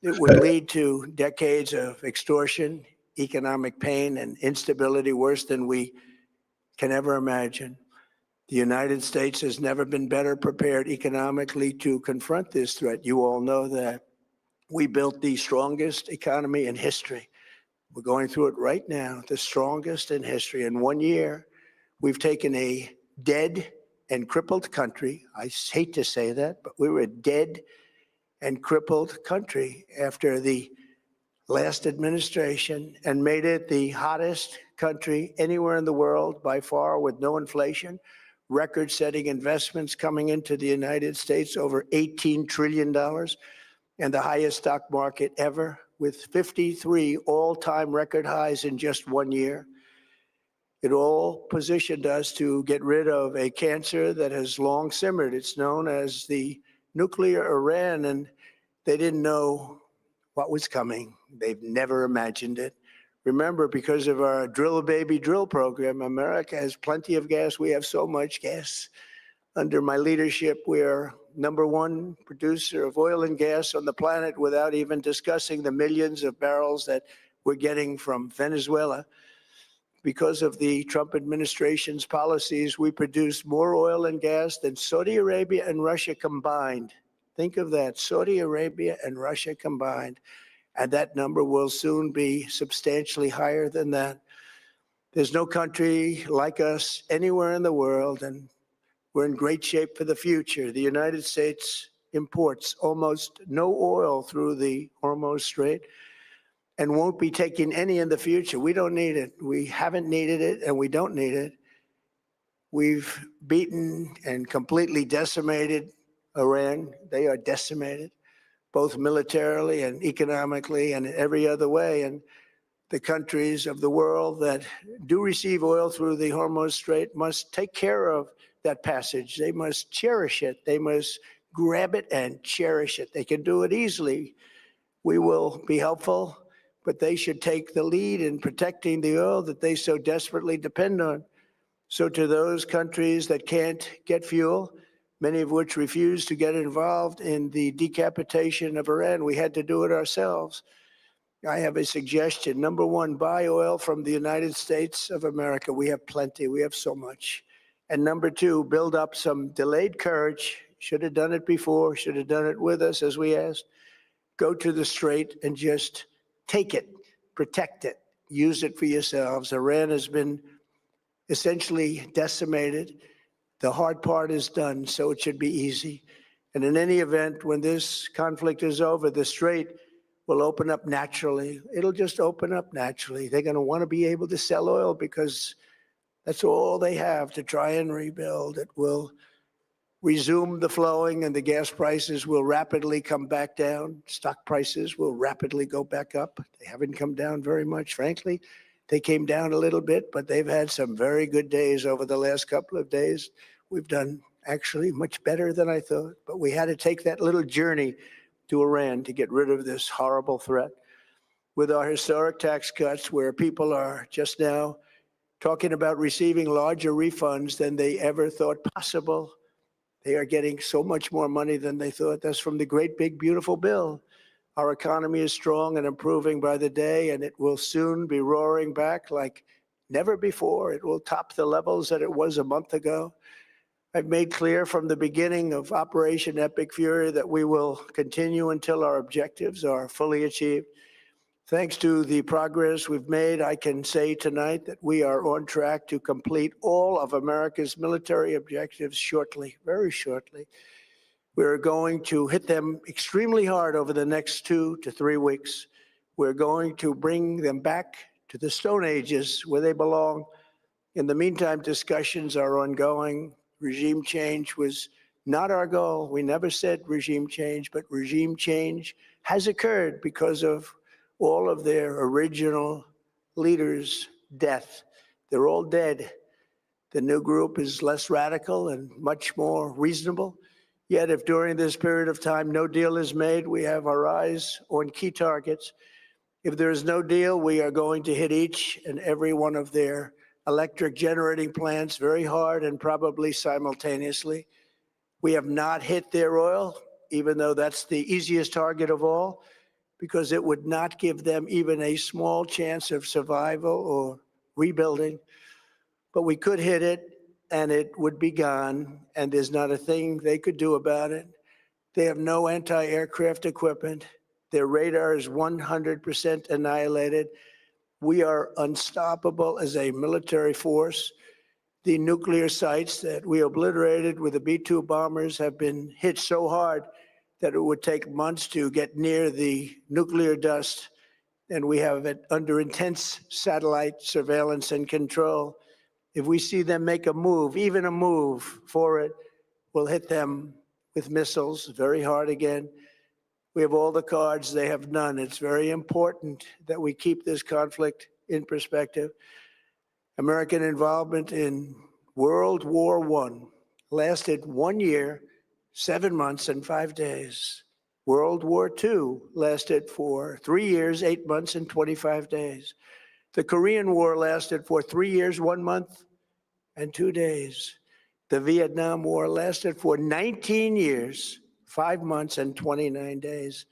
It would lead to decades of extortion, economic pain, and instability worse than we can ever imagine. The United States has never been better prepared economically to confront this threat. You all know that. We built the strongest economy in history. We're going through it right now, the strongest in history. In 1 year, we've taken a dead and crippled country. I hate to say that, but we were a dead and crippled country after the last administration and made it the hottest country anywhere in the world by far, with no inflation, record-setting investments coming into the United States, over $18 trillion, and the highest stock market ever, with 53 all-time record highs in just 1 year. It all positioned us to get rid of a cancer that has long simmered. It's known as the nuclear Iran, and they didn't know what was coming. They've never imagined it. Remember, because of our Drill Baby Drill program, America has plenty of gas. We have so much gas. Under my leadership, we're #1 producer of oil and gas on the planet, without even discussing the millions of barrels that we're getting from Venezuela. Because of the Trump administration's policies, we produce more oil and gas than Saudi Arabia and Russia combined. Think of that, Saudi Arabia and Russia combined. And that number will soon be substantially higher than that. There's no country like us anywhere in the world, and we're in great shape for the future. The United States imports almost no oil through the Hormuz Strait and won't be taking any in the future. We don't need it. We haven't needed it, and we don't need it. We've beaten and completely decimated Iran. They are decimated, both militarily and economically and in every other way. And the countries of the world that do receive oil through the Hormuz Strait must take care of that passage. They must cherish it. They must grab it and cherish it. They can do it easily. We will be helpful, but they should take the lead in protecting the oil that they so desperately depend on. So to those countries that can't get fuel, many of which refuse to get involved in the decapitation of Iran, we had to do it ourselves. I have a suggestion. #1, buy oil from the United States of America. We have plenty. We have so much. And #2, build up some delayed courage. Should have done it before. Should have done it with us, as we asked. Go to the Strait and just take it, protect it, use it for yourselves. Iran has been essentially decimated. The hard part is done, so it should be easy. And in any event, when this conflict is over, the Strait will open up naturally. It'll just open up naturally. They're going to want to be able to sell oil because that's all they have to try and rebuild. It will resume the flowing, and the gas prices will rapidly come back down. Stock prices will rapidly go back up. They haven't come down very much, frankly. They came down a little bit, but they've had some very good days over the last couple of days. We've done actually much better than I thought, but we had to take that little journey to Iran to get rid of this horrible threat. With our historic tax cuts, where people are just now talking about receiving larger refunds than they ever thought possible, They are getting so much more money than they thought. That's from the great, big, beautiful bill. Our economy is strong and improving by the day, and it will soon be roaring back like never before. It will top the levels that it was a month ago. I've made clear from the beginning of Operation Epic Fury that we will continue until our objectives are fully achieved. Thanks to the progress we've made, I can say tonight that we are on track to complete all of America's military objectives shortly, very shortly. We're going to hit them extremely hard over the next 2 to 3 weeks. We're going to bring them back to the Stone Ages where they belong. In the meantime, discussions are ongoing. Regime change was not our goal. We never said regime change, but regime change has occurred because of all of their original leaders' death. They're all dead. The new group is less radical and much more reasonable. Yet if during this period of time no deal is made, we have our eyes on key targets. If there is no deal, we are going to hit each and every one of their electric generating plants very hard and probably simultaneously. We have not hit their oil, even though that's the easiest target of all, because it would not give them even a small chance of survival or rebuilding. But we could hit it and it would be gone, and there's not a thing they could do about it. They have no anti-aircraft equipment. Their radar is 100% annihilated. We are unstoppable as a military force. The nuclear sites that we obliterated with the B-2 bombers have been hit so hard that it would take months to get near the nuclear dust, and we have it under intense satellite surveillance and control. If we see them make a move, even a move for it, we'll hit them with missiles very hard again. We have all the cards, they have none. It's very important that we keep this conflict in perspective. American involvement in World War I lasted 1 year, 7 months, and 5 days. World War II lasted for 3 years, 8 months, and 25 days. The Korean War lasted for 3 years, 1 month, and 2 days. The Vietnam War lasted for 19 years, 5 months, and 29 days.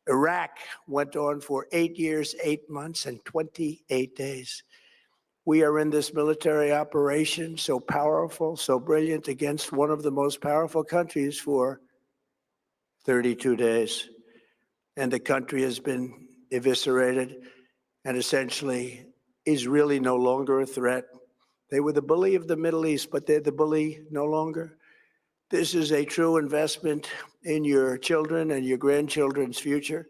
Iraq went on for 8 years, 8 months, and 28 days. We are in this military operation, so powerful, so brilliant, against one of the most powerful countries for 32 days. And the country has been eviscerated and essentially is really no longer a threat. They were the bully of the Middle East, but they're the bully no longer. This is a true investment in your children and your grandchildren's future.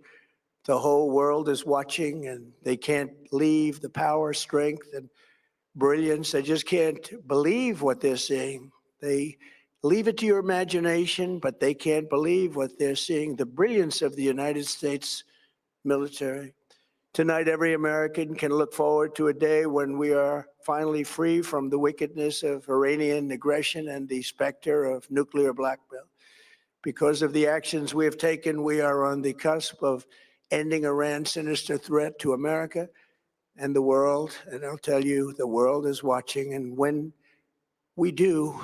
The whole world is watching, and they can't leave the power, strength, and brilliance. They just can't believe what they're seeing. They leave it to your imagination, but they can't believe what they're seeing, the brilliance of the United States military. Tonight, every American can look forward to a day when we are finally free from the wickedness of Iranian aggression and the specter of nuclear blackmail. Because of the actions we have taken, we are on the cusp of ending Iran's sinister threat to America and the world. And I'll tell you, the world is watching. And when we do,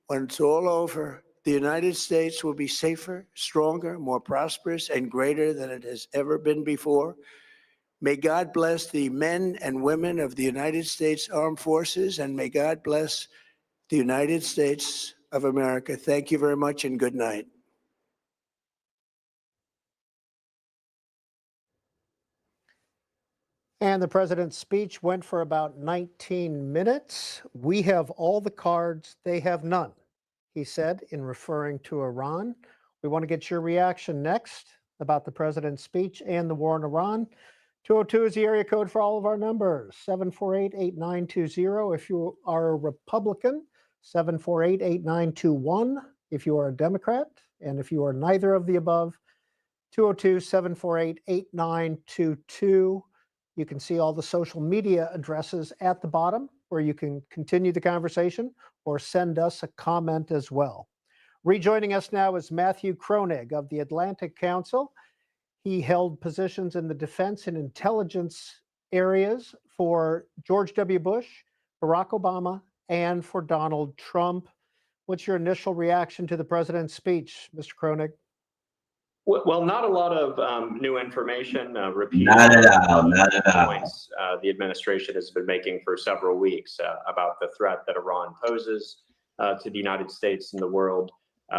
when it's all over, the United States will be safer, stronger, more prosperous, and greater than it has ever been before. May God bless the men and women of the United States Armed Forces, and may God bless the United States of America. Thank you very much, and good night. And the president's speech went for about 19 minutes. We have all the cards, they have none, he said, in referring to Iran. We want to get your reaction next about the president's speech and the war in Iran. 202 is the area code for all of our numbers. 748-8920 if you are a Republican, 748-8921 if you are a Democrat, and if you are neither of the above, 202-748-8922. You can see all the social media addresses at the bottom where you can continue the conversation or send us a comment as well. Rejoining us now is Matthew Kroenig of the Atlantic Council. He held positions in the defense and intelligence areas for George W. Bush, Barack Obama, and for Donald Trump. What's your initial reaction to the president's speech, Mr. Kronig? Well, not a lot of new information. Repeating Not at all. Not at all. points the administration has been making for several weeks about the threat that Iran poses to the United States and the world.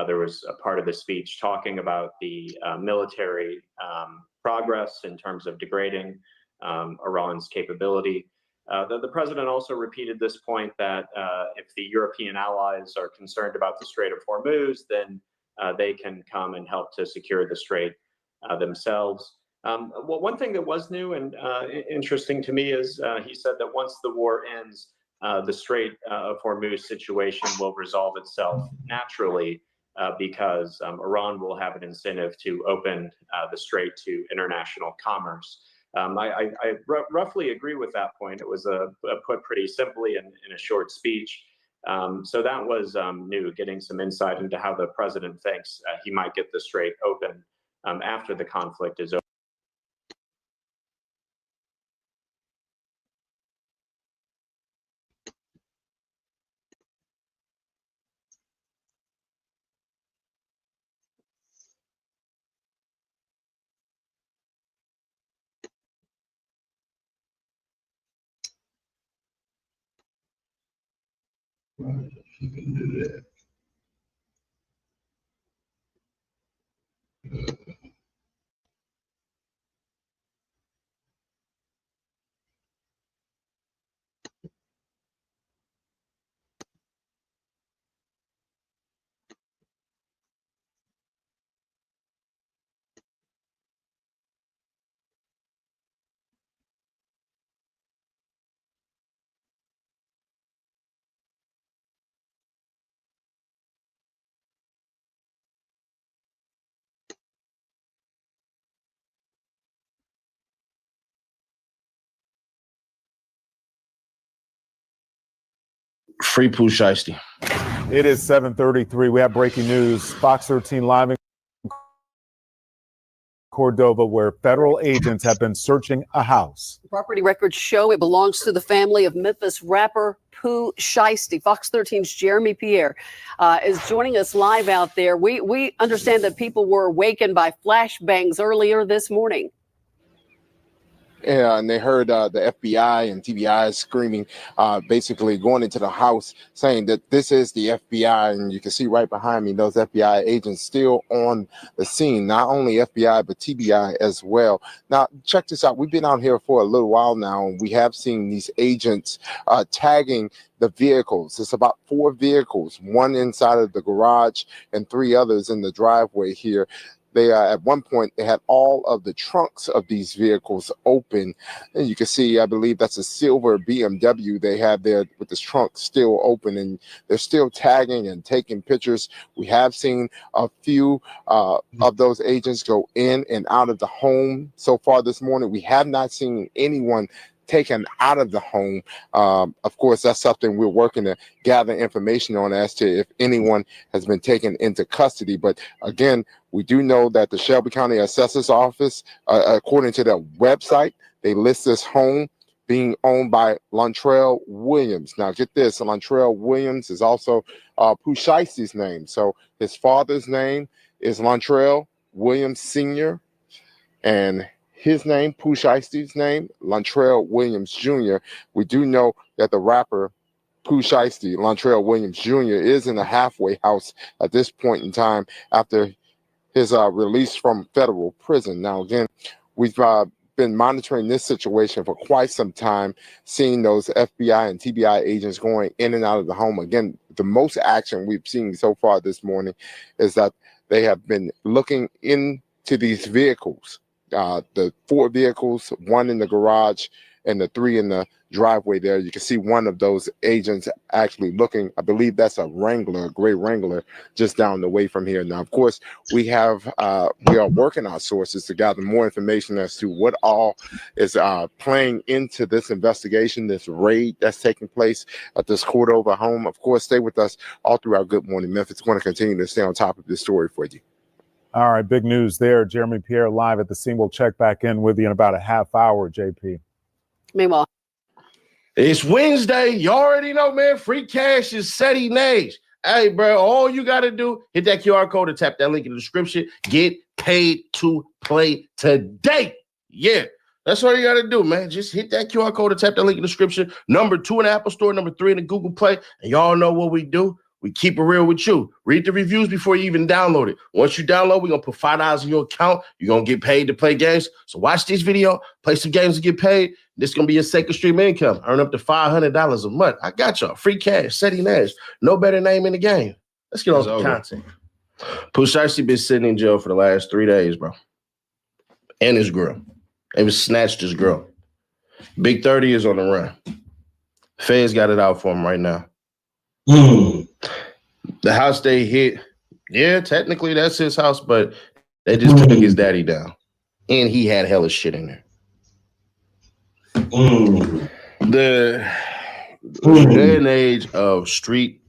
There was a part of the speech talking about the military progress in terms of degrading Iran's capability. The president also repeated this point that if the European allies are concerned about the Strait of Hormuz, then they can come and help to secure the strait themselves. Well, one thing that was new and interesting to me is he said that once the war ends, the Strait of Hormuz situation will resolve itself naturally because Iran will have an incentive to open the strait to international commerce. I roughly agree with that point. It was put pretty simply in a short speech. So that was new, getting some insight into how the president thinks he might get the strait open after the conflict is over. You can do that. Free Pooh Shiesty. It is 7:33. We have breaking news. Fox 13 live in Cordova, where federal agents have been searching a house. Property records show it belongs to the family of Memphis rapper Pooh Shiesty. Fox 13's Jeremy Pierre is joining us live out there. We understand that people were awakened by flashbangs earlier this morning. Yeah, and they heard the FBI and TBI screaming, basically going into the house saying that this is the FBI. And you can see right behind me, those FBI agents still on the scene, not only FBI, but TBI as well. Now, check this out. We've been out here for a little while now, and we have seen these agents tagging the vehicles. It's about 4 vehicles, 1 inside of the garage and 3 others in the driveway here. They at one point, they had all of the trunks of these vehicles open. And you can see, I believe that's a silver BMW they have there with the trunk still open, and they're still tagging and taking pictures. We have seen a few of those agents go in and out of the home so far this morning. We have not seen anyone taken out of the home. Of course, that's something we're working to gather information on as to if anyone has been taken into custody. But again, we do know that the Shelby County Assessor's Office, according to their website, they list this home being owned by Lontrell Williams. Now, get this, Lontrell Williams is also Pooh Shiesty's name. So his father's name is Lontrell Williams Sr., and his name, Pooh Shiesty's name, Lontrell Williams Jr. We do know that the rapper Pooh Shiesty, Lontrell Williams Jr., is in a halfway house at this point in time after his release from federal prison. Now, again, we've been monitoring this situation for quite some time, seeing those FBI and TBI agents going in and out of the home. Again, the most action we've seen so far this morning is that they have been looking into these vehicles. The 4 vehicles, 1 in the garage and the 3 in the driveway there. You can see one of those agents actually looking. I believe that's a Wrangler, a gray Wrangler, just down the way from here. Now, of course, we are working our sources to gather more information as to what all is playing into this investigation, this raid that's taking place at this Cordova home. Of course, stay with us all throughout Good Morning Memphis. We're going to continue to stay on top of this story for you. All right, big news there. Jeremy Pierre live at the scene. We'll check back in with you in about a half hour, JP. Meanwhile, it's Wednesday. You already know, man. Free cash is setting nays. Hey, bro, all you got to do, hit that QR code and tap that link in the description. Get paid to play today. Yeah, that's all you got to do, man. Just hit that QR code and tap that link in the description. Number 2 in the Apple Store, number 3 in the Google Play. And y'all know what we do. We keep it real with you. Read the reviews before you even download it. Once you download, we're going to put $5 in your account. You're going to get paid to play games. So watch this video, play some games and get paid. This is going to be your second stream income. Earn up to $500 a month. I got y'all. Free cash, Seti Nash. No better name in the game. Let's get on some content. Pooh Shiesty been sitting in jail for the last 3 days, bro. And his girl. They was snatched his girl. Big 30 is on the run. Feds got it out for him right now. The house they hit, yeah, technically that's his house, but they just took his daddy down. And he had hella shit in there. The day and age of street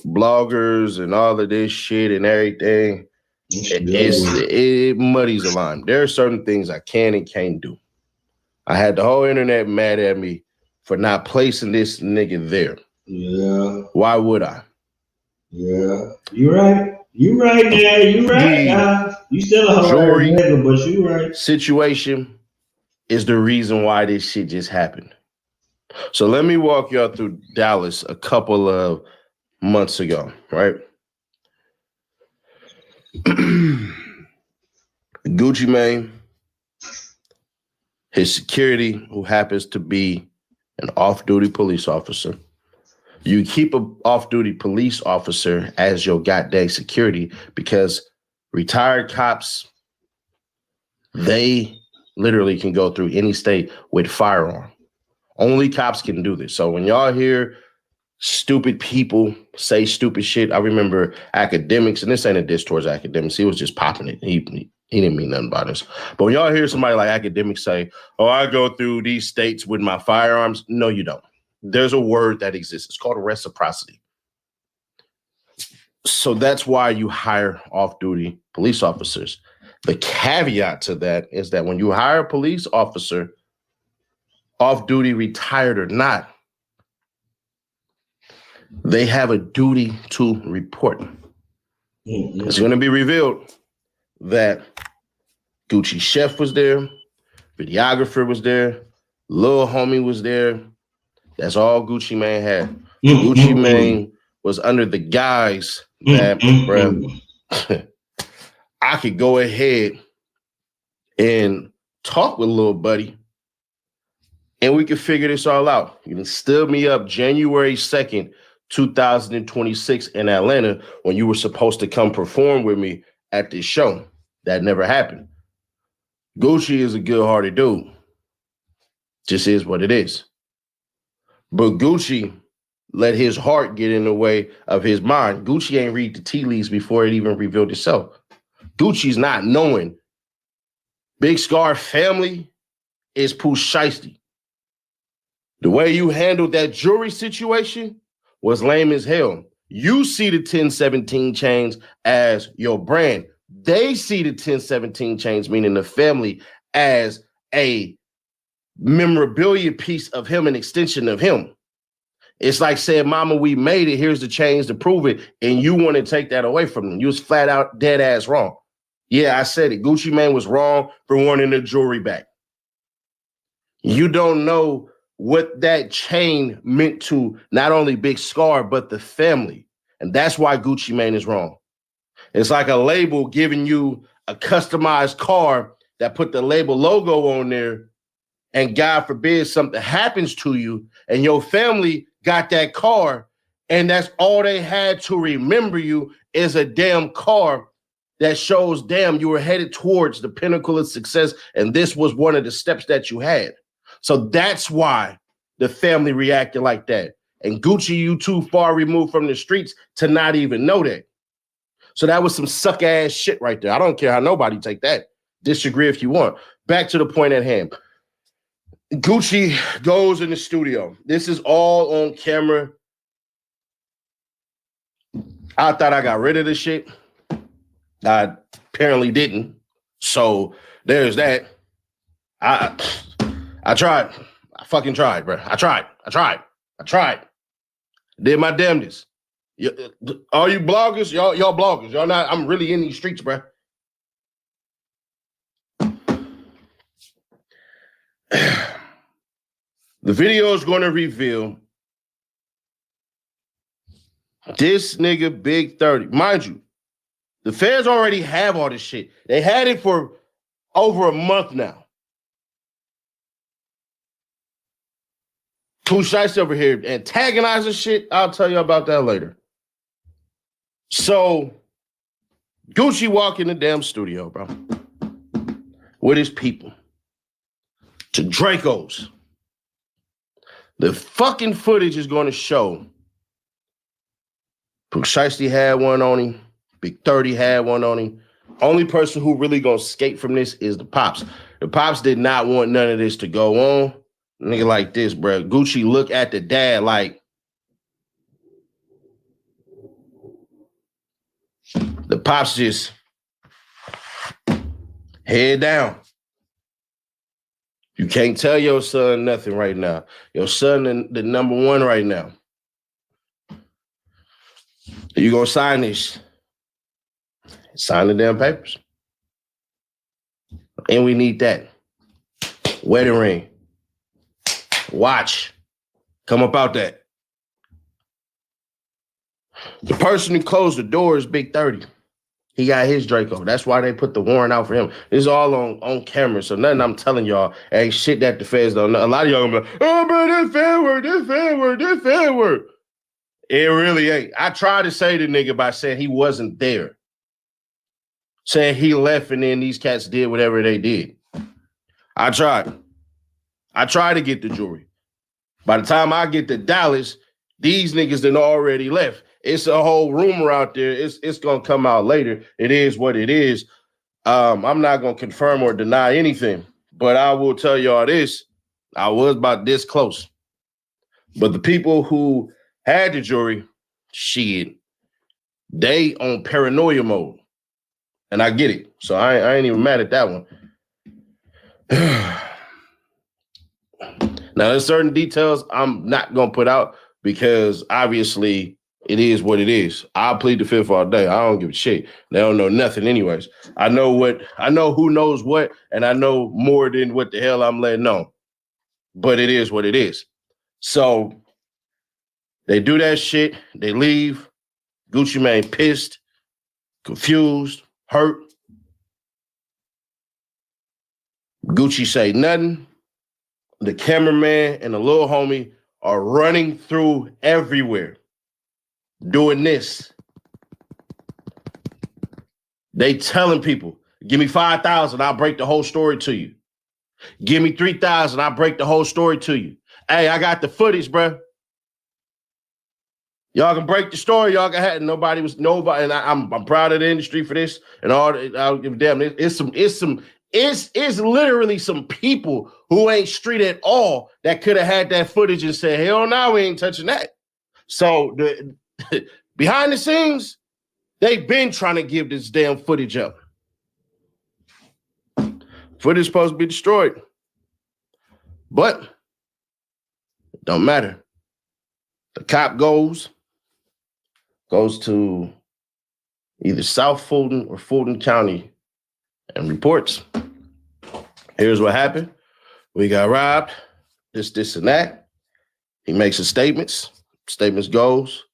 bloggers and all of this shit and everything, it muddies the line. There are certain things I can and can't do. I had the whole internet mad at me for not placing this nigga there. Yeah. Why would I? Yeah. You right. You right there. You right, guys. You still a whole nigga, but you right. Situation is the reason why this shit just happened. So let me walk y'all through Dallas a couple of months ago, right? Gucci Mane, his security, who happens to be an off-duty police officer. You keep an off-duty police officer as your goddamn security because retired cops, they literally can go through any state with firearm. Only cops can do this. So when y'all hear stupid people say stupid shit, I remember academics, and this ain't a diss towards academics. He was just popping it. He didn't mean nothing by this. But when y'all hear somebody like academics say, oh, I go through these states with my firearms. No, you don't. There's a word that exists. It's called reciprocity. So that's why you hire off-duty police officers. The caveat to that is that when you hire a police officer, off-duty, retired or not, they have a duty to report. It's going to be revealed that Gucci Chef was there, videographer was there, Lil Homie was there. That's all Gucci Mane had. Gucci Mane was under the guise that, bruh, I could go ahead and talk with little buddy and we could figure this all out. You can still me up January 2nd, 2026 in Atlanta when you were supposed to come perform with me at this show. That never happened. Gucci is a good-hearted dude. Just is what it is. But Gucci let his heart get in the way of his mind. Gucci ain't read the tea leaves before it even revealed itself. Gucci's not knowing Big Scar family is Pooh Shiesty. The way you handled that jewelry situation was lame as hell. You see the 1017 chains as your brand. They see the 1017 chains, meaning the family, as a memorabilia piece of him, an extension of him. It's like saying, mama, we made it. Here's the chains to prove it. And you want to take that away from them. You was flat out dead ass wrong. Yeah, I said it. Gucci Mane was wrong for wanting the jewelry back. You don't know what that chain meant to not only Big Scar, but the family. And that's why Gucci Mane is wrong. It's like a label giving you a customized car that put the label logo on there, and God forbid something happens to you and your family got that car and that's all they had to remember you is a damn car that shows, damn, you were headed towards the pinnacle of success and this was one of the steps that you had. So that's why the family reacted like that. And Gucci, you too far removed from the streets to not even know that. So that was some suck ass shit right there. I don't care how nobody take that. Disagree if you want. Back to the point at hand. Gucci goes in the studio. This is all on camera. I thought I got rid of the shit. I apparently didn't. So there's that. I tried. I fucking tried, bro. I tried. Did my damnedest. All you bloggers, y'all bloggers, y'all not. I'm really in these streets, bro. The video is going to reveal this nigga Big 30. Mind you, the feds already have all this shit. They had it for over a month now. Pooh Shiesty over here antagonizing shit. I'll tell you about that later. So, Gucci walk in the damn studio, bro, with his people to Draco's. The fucking footage is going to show Pooh Shiesty had one on him. Big 30 had one on him. Only person who really gonna escape from this is the Pops. The Pops did not want none of this to go on. Nigga like this, bro. Gucci look at the dad like, the Pops just head down. You can't tell your son nothing right now. Your son the number one right now. You gonna sign this? Sign the damn papers. And we need that. Wedding ring. Watch. Come up out that. The person who closed the door is Big 30. He got his Draco. That's why they put the warrant out for him. It's all on camera. So nothing I'm telling y'all ain't shit that the feds don't know. A lot of y'all gonna be like, oh, bro, this fan work. It really ain't. I tried to say to the nigga by saying he wasn't there. Saying he left and then these cats did whatever they did. I tried. I tried to get the jury. By the time I get to Dallas, these niggas done already left. It's a whole rumor out there. It's gonna come out later. It is what it is. I'm not gonna confirm or deny anything, but I will tell y'all this. I was about this close. But the people who had the jury, shit, they on paranoia mode. And I get it. So I ain't even mad at that one. Now, there's certain details I'm not going to put out because obviously it is what it is. I'll plead the fifth all day. I don't give a shit. They don't know nothing anyways. I know who knows what, and I know more than what the hell I'm letting know. But it is what it is. So they do that shit. They leave. Gucci Mane pissed, confused, hurt. Gucci say nothing. The cameraman and the little homie are running through everywhere, doing this. They telling people, give me 5,000, I'll break the whole story to you. Give me 3,000, I'll break the whole story to you. Hey, I got the footage, bro. Y'all can break the story. Y'all can have nobody, and I'm proud of the industry for this and all. I'll give a damn. It's literally some people who ain't street at all that could have had that footage and said, hell no, we ain't touching that. So behind the scenes, they've been trying to give this damn footage up. Footage is supposed to be destroyed. But it don't matter. The cop goes to either South Fulton or Fulton County and reports. Here's what happened. We got robbed, this, and that. He makes his statements. Statements goes.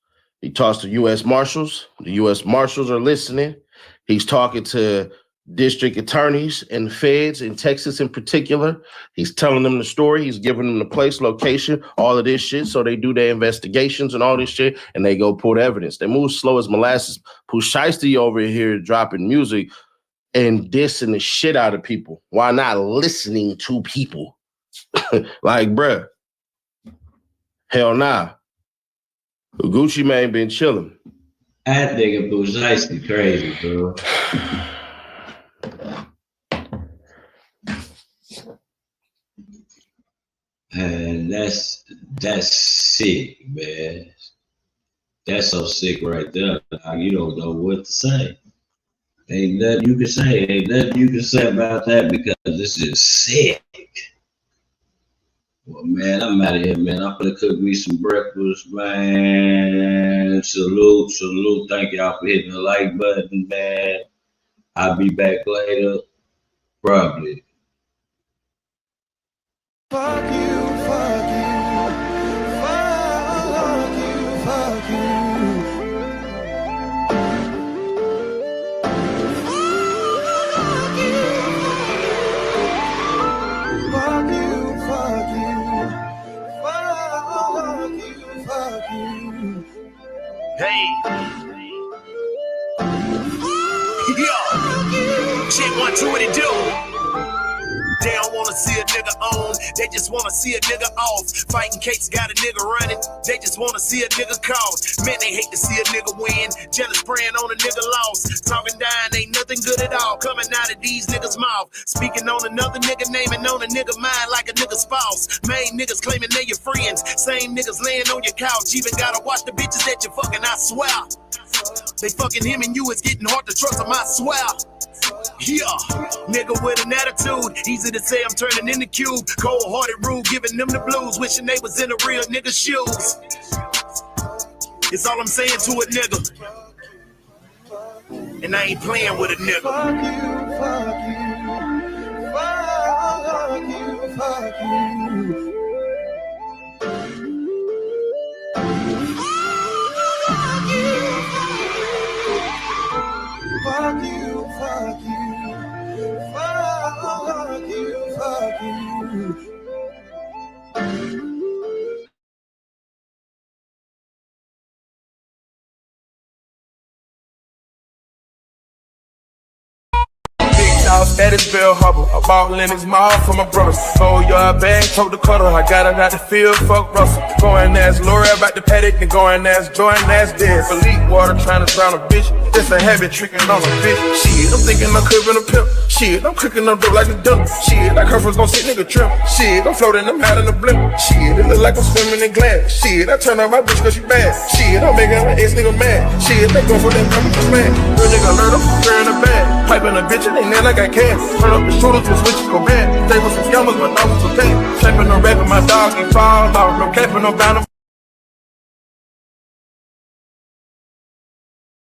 He talks to U.S. Marshals. The U.S. Marshals are listening. He's talking to district attorneys and feds in Texas in particular. He's telling them the story. He's giving them the place, location, all of this shit. So they do their investigations and all this shit, and they go pull the evidence. They move slow as molasses. Pooh Shiesty over here dropping music and dissing the shit out of people while not listening to people. Like, bruh, hell nah. Gucci Mane been chilling. That nigga Pooh Shiesty crazy, bro. And that's sick, man. That's so sick right there. You don't know what to say. Ain't nothing you can say. Ain't nothing you can say about that because this is sick. Well, man, I'm out of here, man. I'm gonna cook me some breakfast, man. Salute, salute. Thank y'all for hitting the like button, man. I'll be back later, probably. Fuck you, fuck you, fuck you, fuck you. Fuck you, fuck you, fuck you, fuck you. Hey. Yo. Check 1, 2, what it do? They don't wanna see a nigga on, they just wanna see a nigga off. Fighting case got a nigga running, they just wanna see a nigga caught. Man, they hate to see a nigga win, jealous praying on a nigga loss. Talking dying ain't nothing good at all, coming out of these niggas' mouth. Speaking on another nigga, naming on a nigga mind like a nigga spouse. Main niggas claiming they your friends, same niggas laying on your couch. Even gotta watch the bitches that you fucking, I swear. They fucking him and you, it's getting hard to trust them, I swear. Yeah, nigga with an attitude, easy to say I'm turning in the cube. Cold-hearted, rude, giving them the blues, wishing they was in a real nigga's shoes. It's all I'm saying to a nigga, and I ain't playing with a nigga. Fuck you, fuck you, fuck you, fuck you. Fuck you, fuck you, fuck you, fuck you. Status Bill Hubble, I bought Lennox Mall for my brothers. Sold your bag, told the cutter, I got it out the field, fuck Russell. Going ask Laura about the paddock, and going ask Jordan, that's dead. Elite water trying to drown a bitch, just a habit tricking on a bitch. Shit, I'm thinking I'm cooking a pimp. Shit, I'm cooking up dope like a dump. Shit, like her first gon' sit nigga trim. Shit, I'm floating, I'm out in the blimp. Shit, it look like I'm swimming in glass. Shit, I turn on my bitch cause she bad. Shit, I'm making my ex nigga mad. Shit, they go for that number for man. Real nigga learn up, wearing a bag. Piping a bitch and they nail like I can. Turn up the shooters with switches go bad. They was some scammers, but no one's okay. Trapping no rapping, my dog, he fall off. No capping, no bound.